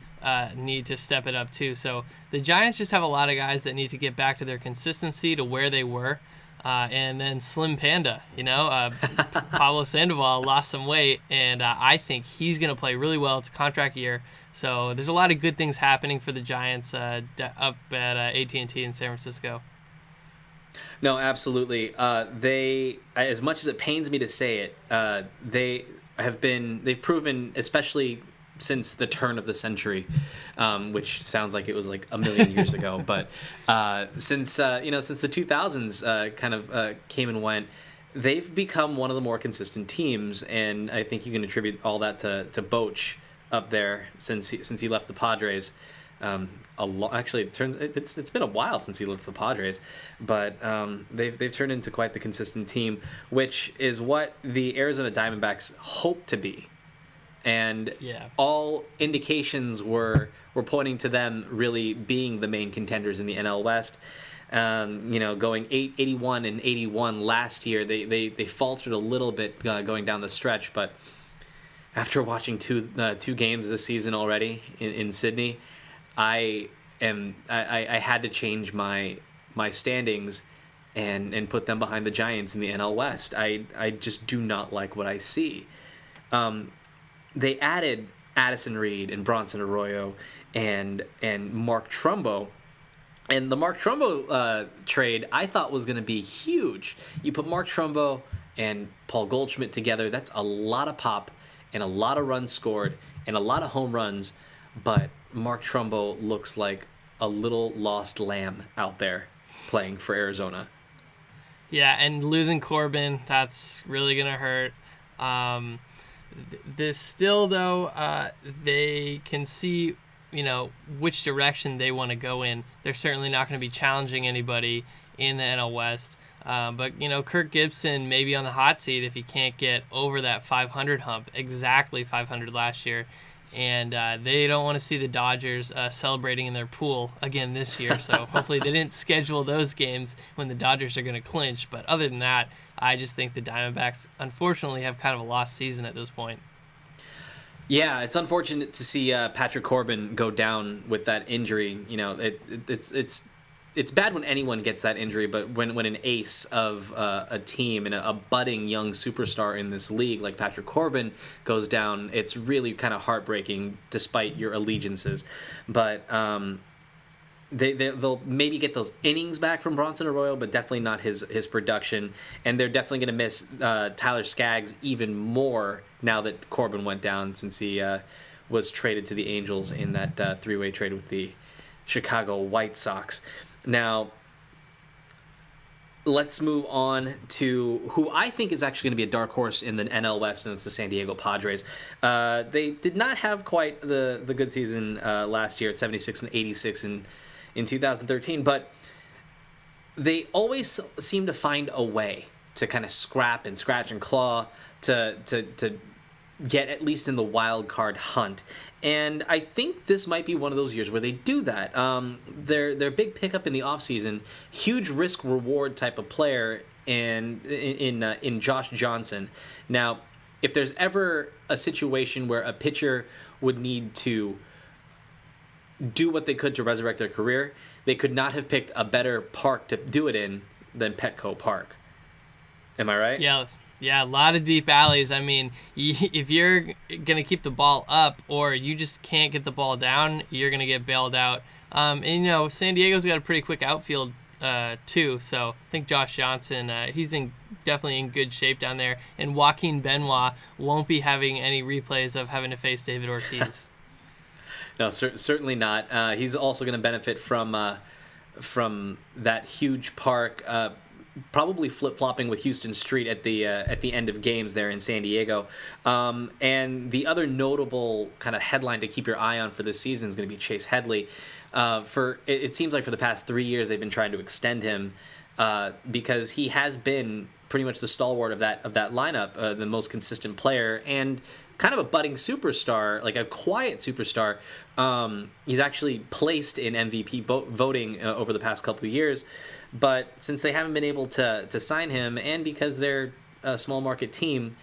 need to step it up too. So the Giants just have a lot of guys that need to get back to their consistency to where they were. And then Slim Panda, Pablo Sandoval lost some weight, and I think he's going to play really well. It's a contract year. So there's a lot of good things happening for the Giants up at AT&T in San Francisco. No, absolutely. They, as much as it pains me to say it, they've proven, especially since the turn of the century, which sounds like it was like a million years ago, but since the 2000s came and went, they've become one of the more consistent teams, and I think you can attribute all that to Boch up there since he left the Padres. Actually, it's been a while since he left the Padres, but they've turned into quite the consistent team, which is what the Arizona Diamondbacks hope to be. And all indications were pointing to them really being the main contenders in the NL West. Going 81 and 81 last year, they faltered a little bit going down the stretch. But after watching two games this season already in Sydney, I had to change my standings and put them behind the Giants in the NL West. I just do not like what I see. They added Addison Reed and Bronson Arroyo and Mark Trumbo. And the Mark Trumbo trade I thought was going to be huge. You put Mark Trumbo and Paul Goldschmidt together, that's a lot of pop and a lot of runs scored and a lot of home runs. But Mark Trumbo looks like a little lost lamb out there playing for Arizona. Yeah, and losing Corbin, that's really going to hurt. They can see, which direction they want to go in. They're certainly not going to be challenging anybody in the NL West. But Kirk Gibson may be on the hot seat if he can't get over that 500 hump, exactly 500 last year. and they don't want to see the Dodgers celebrating in their pool again this year. So hopefully they didn't schedule those games when the Dodgers are going to clinch. But other than that, I just think the Diamondbacks, unfortunately, have kind of a lost season at this point. Yeah, it's unfortunate to see Patrick Corbin go down with that injury. You know, it's bad when anyone gets that injury, but when an ace of a team and a budding young superstar in this league like Patrick Corbin goes down, it's really kind of heartbreaking despite your allegiances. But they'll maybe get those innings back from Bronson Arroyo, but definitely not his production. And they're definitely going to miss Tyler Skaggs even more now that Corbin went down, since he was traded to the Angels in that three-way trade with the Chicago White Sox. Now, let's move on to who I think is actually going to be a dark horse in the NL West, and it's the San Diego Padres. They did not have quite the good season last year at 76 and 86 in 2013, but they always seem to find a way to kind of scrap and scratch and claw to get at least in the wild card hunt. And I think this might be one of those years where they do that. Their big pickup in the offseason, huge risk reward type of player in Josh Johnson. Now, if there's ever a situation where a pitcher would need to do what they could to resurrect their career, they could not have picked a better park to do it in than Petco Park. Am I right? Yeah, a lot of deep alleys. I mean, if you're going to keep the ball up or you just can't get the ball down, you're going to get bailed out. And, you know, San Diego's got a pretty quick outfield, too. So I think Josh Johnson, he's definitely in good shape down there. And Joaquin Benoit won't be having any replays of having to face David Ortiz. No, certainly not. He's also going to benefit from that huge park, probably flip-flopping with Houston Street at the end of games there in San Diego. And the other notable kind of headline to keep your eye on for this season is going to be Chase Headley. It seems like for the past 3 years they've been trying to extend him because he has been pretty much the stalwart of that lineup, the most consistent player, and kind of a budding superstar, like a quiet superstar. He's actually placed in MVP voting over the past couple of years. But since they haven't been able to sign him, and because they're a small market team,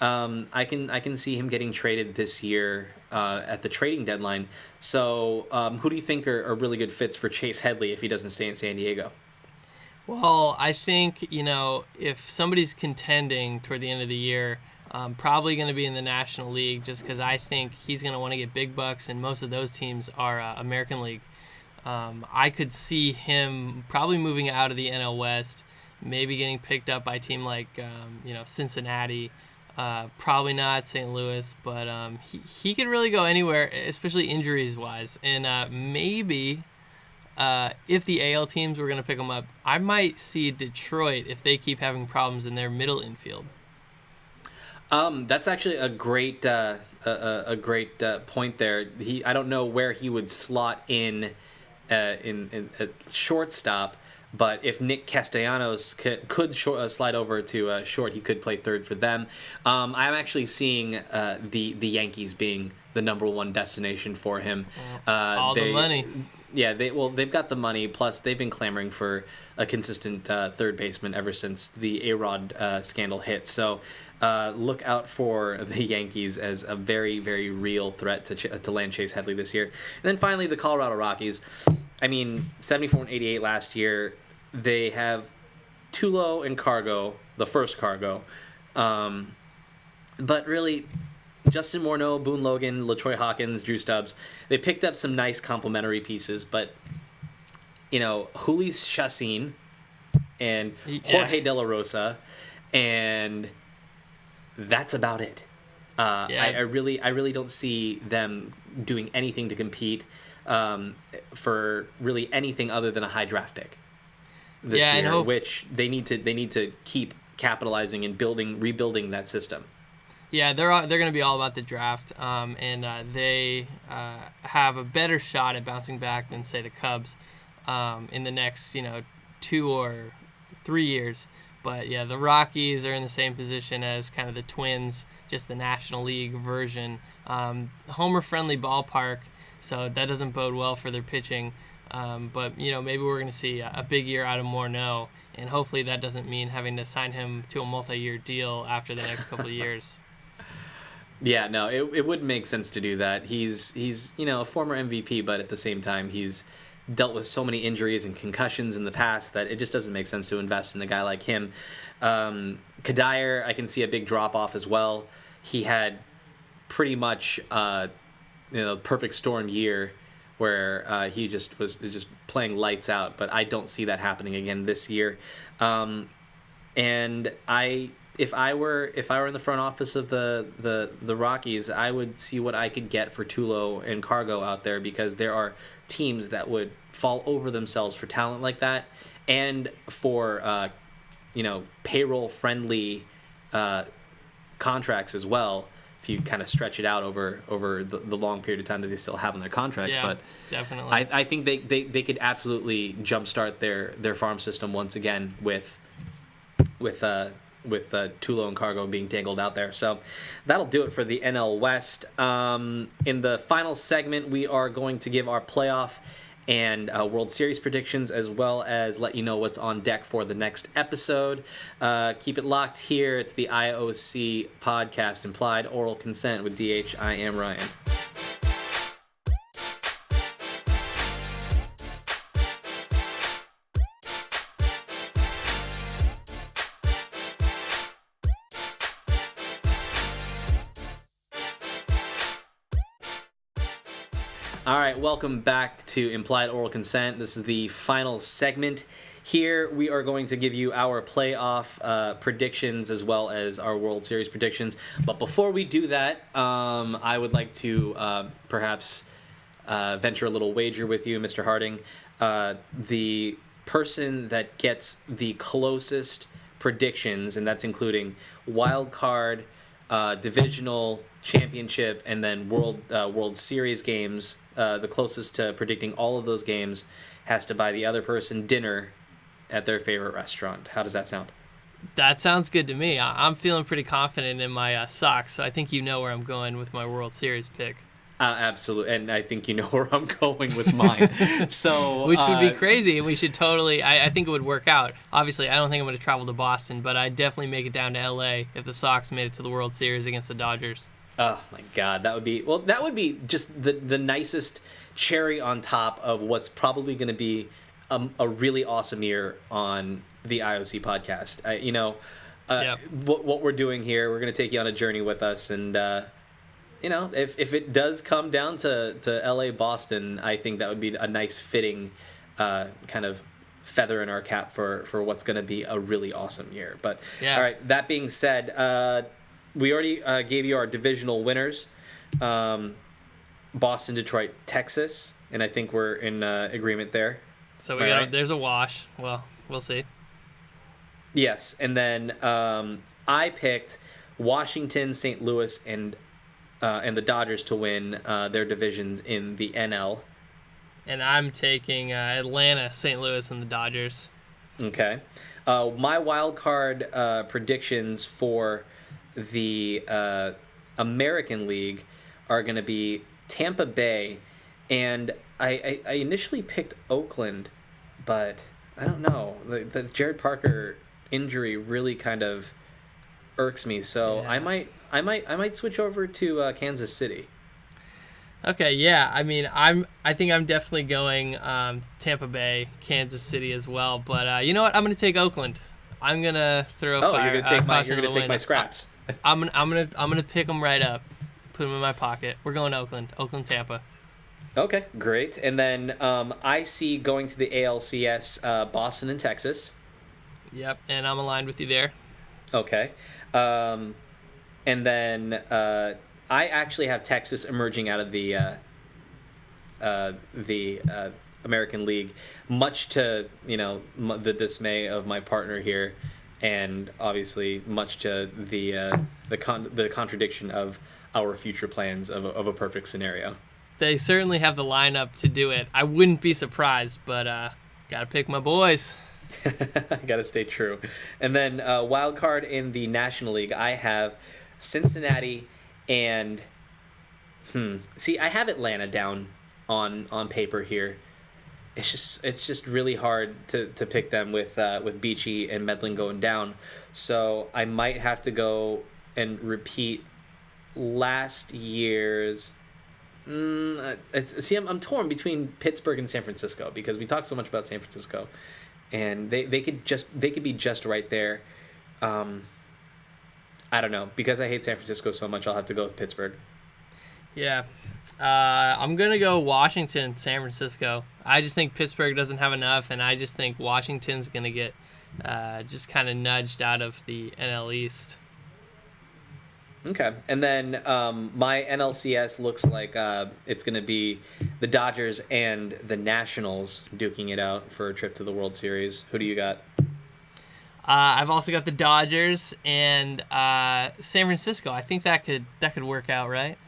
I can see him getting traded this year at the trading deadline. So who do you think are really good fits for Chase Headley if he doesn't stay in San Diego? Well, I think, you know, if somebody's contending toward the end of the year, probably going to be in the National League, just because I think he's going to want to get big bucks, and most of those teams are American League. I could see him probably moving out of the NL West, maybe getting picked up by a team like Cincinnati, probably not St. Louis, but he could really go anywhere, especially injuries wise. And maybe if the AL teams were going to pick him up, I might see Detroit if they keep having problems in their middle infield. That's actually a great point there. I don't know where he would slot in shortstop, but if Nick Castellanos could slide over to short, he could play third for them. I'm actually seeing the Yankees being the number one destination for him. The money. Yeah, they've got the money. Plus, they've been clamoring for a consistent third baseman ever since the A-Rod scandal hit. So look out for the Yankees as a very, very real threat to land Chase Headley this year. And then finally, the Colorado Rockies. I mean, 74 and 88 last year. They have Tulo and Cargo, the first Cargo. But really, Justin Morneau, Boone Logan, LaTroy Hawkins, Drew Stubbs, they picked up some nice complementary pieces. But, you know, Julis Chassin and Jorge De La Rosa, and that's about it. I really don't see them doing anything to compete for really anything other than a high draft pick this year, which they need to keep capitalizing and rebuilding that system. Yeah, they're going to be all about the draft, and they have a better shot at bouncing back than, say, the Cubs in the next 2 or 3 years. But yeah, the Rockies are in the same position as kind of the Twins, just the National League version. Homer-friendly ballpark, so that doesn't bode well for their pitching. But maybe we're going to see a big year out of Morneau, and hopefully that doesn't mean having to sign him to a multi-year deal after the next couple of years. Yeah, no, it would make sense to do that. He's a former MVP, but at the same time, he's dealt with so many injuries and concussions in the past that it just doesn't make sense to invest in a guy like him. Kadire, I can see a big drop-off as well. He had pretty much perfect storm year where he just was just playing lights out, but I don't see that happening again this year. And if I were in the front office of the Rockies, I would see what I could get for Tulo and Cargo out there, because there are teams that would fall over themselves for talent like that, and for payroll friendly contracts as well, if you kind of stretch it out over the long period of time that they still have in their contracts. Yeah, but definitely. I think they could absolutely jumpstart their farm system once again with Tulo and Cargo being dangled out there. So that'll do it for the NL West. In the final segment, we are going to give our playoff and World Series predictions, as well as let you know what's on deck for the next episode. Keep it locked here. It's the IOC podcast, Implied Oral Consent with DH. I am Ryan. All right, welcome back to Implied Oral Consent. This is the final segment. Here we are going to give you our playoff predictions as well as our World Series predictions. But before we do that, I would like to perhaps venture a little wager with you, Mr. Harding. The person that gets the closest predictions, and that's including wild card, divisional, championship, and then World Series games, the closest to predicting all of those games has to buy the other person dinner at their favorite restaurant. How does that sound? That sounds good to me. I'm feeling pretty confident in my socks, so I think you know where I'm going with my World Series pick. Absolutely, and I think you know where I'm going with mine. So, which would be crazy, and we should totally. I think it would work out. Obviously, I don't think I'm going to travel to Boston, but I'd definitely make it down to LA if the Sox made it to the World Series against the Dodgers. Oh my God, that would be just the nicest cherry on top of what's probably going to be a really awesome year on the IOC podcast. What we're doing here, we're going to take you on a journey with us, and if it does come down to LA Boston, I think that would be a nice fitting kind of feather in our cap for what's going to be a really awesome year. But yeah. All right, that being said, we already gave you our divisional winners, Boston, Detroit, Texas, and I think we're in agreement there. So there's a wash. Well, we'll see. Yes, and then I picked Washington, St. Louis, and the Dodgers to win their divisions in the NL. And I'm taking Atlanta, St. Louis, and the Dodgers. Okay. My wild card predictions for the American League are going to be Tampa Bay, and I initially picked Oakland, but I don't know. The Jared Parker injury really kind of irks me, so yeah. I might switch over to Kansas City. Okay, yeah. I mean, I think I'm definitely going Tampa Bay, Kansas City as well. But you know what? I'm going to take Oakland. I'm going to throw fire. You're going to take my scraps. I'm gonna pick them right up, put them in my pocket. We're going Oakland, Tampa. Okay, great. And then I see going to the ALCS, Boston and Texas. Yep, and I'm aligned with you there. Okay. And then I actually have Texas emerging out of the American League, much to the dismay of my partner here, and obviously much to the contradiction of our future plans of a perfect scenario. They certainly have the lineup to do it. I wouldn't be surprised, but gotta pick my boys. Gotta stay true. And then wild card in the National League, I have Cincinnati and see, I have Atlanta down on paper here. It's just really hard to pick them with Beachy and Medlin going down. So I might have to go and repeat last year's. I'm torn between Pittsburgh and San Francisco because we talk so much about San Francisco, and they could be just right there. I don't know, because I hate San Francisco so much. I'll have to go with Pittsburgh. Yeah. I'm going to go Washington, San Francisco. I just think Pittsburgh doesn't have enough, and I just think Washington's going to get just kind of nudged out of the NL East. Okay. And then my NLCS looks like it's going to be the Dodgers and the Nationals duking it out for a trip to the World Series. Who do you got? I've also got the Dodgers and San Francisco. I think that could work out, right?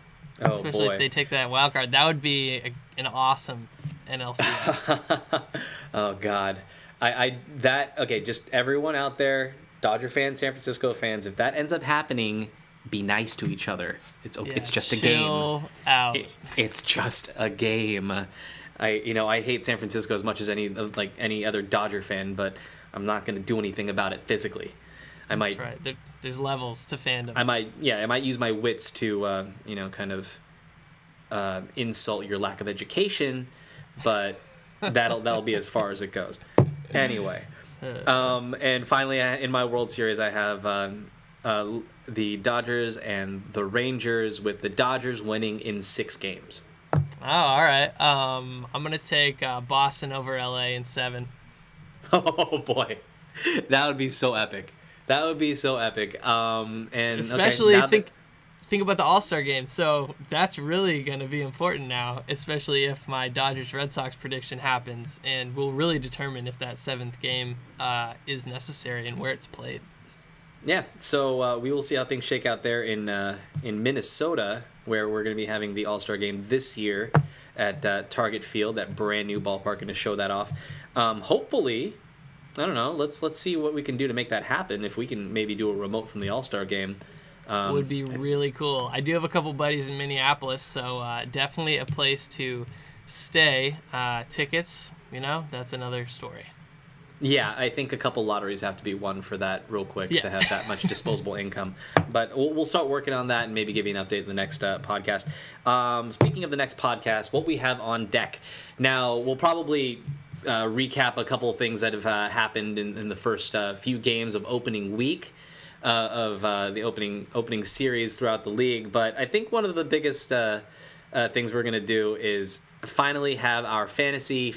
Oh, especially boy. if they take that wild card. That would be an awesome NLCS. Oh God, okay. Just everyone out there, Dodger fans, San Francisco fans, if that ends up happening, be nice to each other. It's okay. Yeah, It's just a game. chill out. It's just a game. I hate San Francisco as much as any other Dodger fan, but I'm not going to do anything about it physically. I might. That's right. There's levels to fandom. I might use my wits to kind of insult your lack of education, but that'll be as far as it goes. Anyway, and finally in my World Series I have the Dodgers and the Rangers, with the Dodgers winning in 6 games. Oh, all right. I'm gonna take Boston over LA in 7. Oh boy, that would be so epic. That would be so epic. And especially okay, think about the All-Star game. So that's really going to be important now, especially if my Dodgers-Red Sox prediction happens, and will really determine if that 7th game is necessary and where it's played. Yeah, so we will see how things shake out there in Minnesota, where we're going to be having the All-Star game this year at Target Field, that brand new ballpark, and to show that off. Hopefully, I don't know. Let's see what we can do to make that happen. If we can maybe do a remote from the All-Star game, would be really cool. I do have a couple buddies in Minneapolis, so definitely a place to stay. Tickets, that's another story. Yeah, I think a couple lotteries have to be won for that real quick to have that much disposable income. But we'll start working on that and maybe give you an update in the next podcast. Speaking of the next podcast, what we have on deck. Now, we'll probably recap a couple of things that have happened in the first few games of opening week of the opening series throughout the league. But I think one of the biggest things we're going to do is finally have our fantasy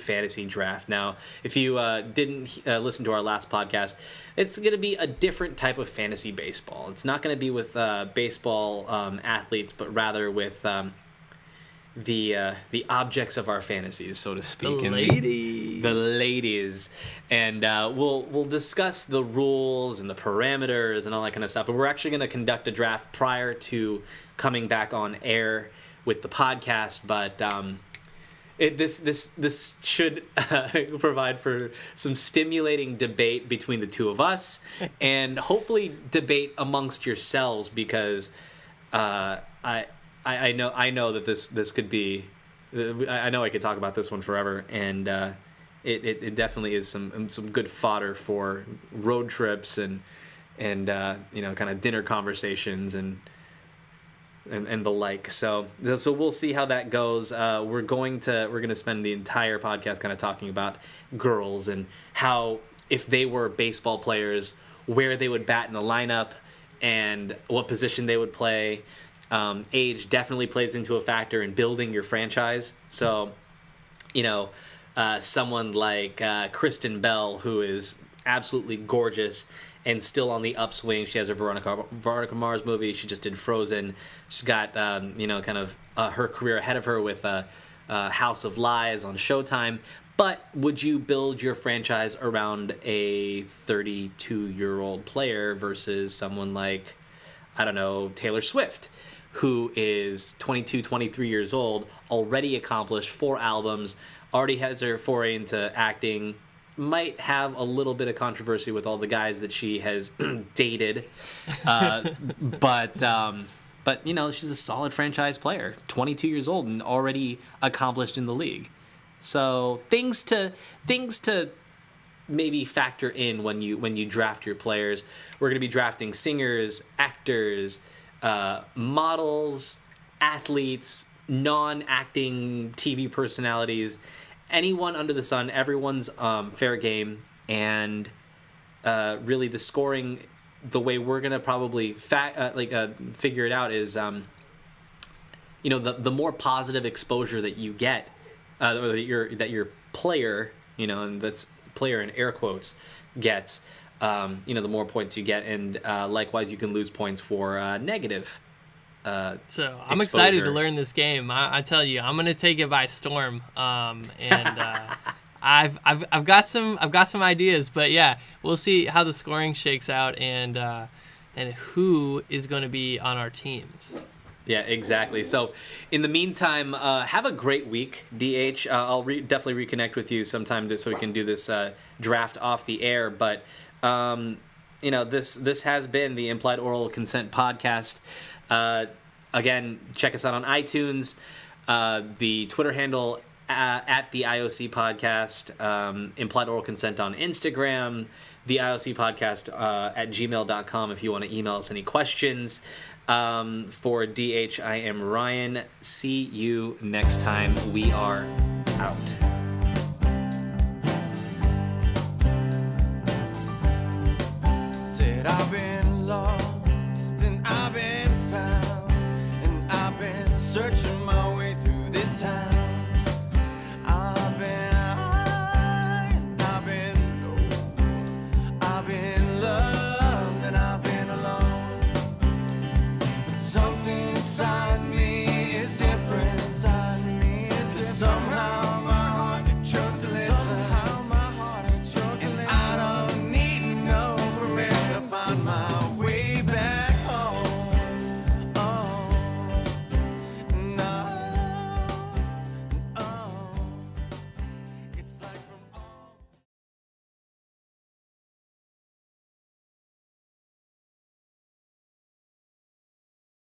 draft. Now, if you didn't listen to our last podcast, it's going to be a different type of fantasy baseball. It's not going to be with baseball athletes, but rather with the objects of our fantasies, so to speak. The ladies. The ladies. And we'll discuss the rules and the parameters and all that kind of stuff. But we're actually going to conduct a draft prior to coming back on air with the podcast. But this should provide for some stimulating debate between the two of us, and hopefully debate amongst yourselves, because I know that this could be. I know I could talk about this one forever, and it definitely is some good fodder for road trips and kind of dinner conversations and the like. So we'll see how that goes. We're going to spend the entire podcast kind of talking about girls and how, if they were baseball players, where they would bat in the lineup and what position they would play. Age definitely plays into a factor in building your franchise. So, someone like Kristen Bell, who is absolutely gorgeous and still on the upswing. She has her Veronica Mars movie. She just did Frozen. She's got her career ahead of her with House of Lies on Showtime. But would you build your franchise around a 32-year-old player versus someone like, I don't know, Taylor Swift, who is 22, 23 years old, already accomplished 4 albums, already has her foray into acting, might have a little bit of controversy with all the guys that she has dated, but you know, she's a solid franchise player, 22 years old and already accomplished in the league. So things to maybe factor in when you draft your players. We're going to be drafting singers, actors, models, athletes, non-acting TV personalities, anyone under the sun. Everyone's fair game, and really the scoring, the way we're going to probably figure it out is, you know, the more positive exposure that you get, or that your player, you know, and that's player in air quotes, gets, you know, the more points you get, and likewise you can lose points for negative. So I'm excited to learn this game. I tell you, I'm gonna take it by storm. And I've got some ideas, but yeah, we'll see how the scoring shakes out, and who is going to be on our teams. Yeah, exactly. So, in the meantime, have a great week, DH. I'll definitely reconnect with you sometime so we can do this draft off the air. But you know, this has been the Implied Oral Consent podcast. Again, check us out on iTunes, the Twitter handle at the IOC podcast, Implied Oral Consent on Instagram, the IOC podcast at gmail.com if you want to email us any questions. For DH, I am Ryan. See you next time. We are out. Said I've been lost and I've been found, and I've been searching my way through this town. I've been high and I've been low, I've been loved and I've been alone. But something inside me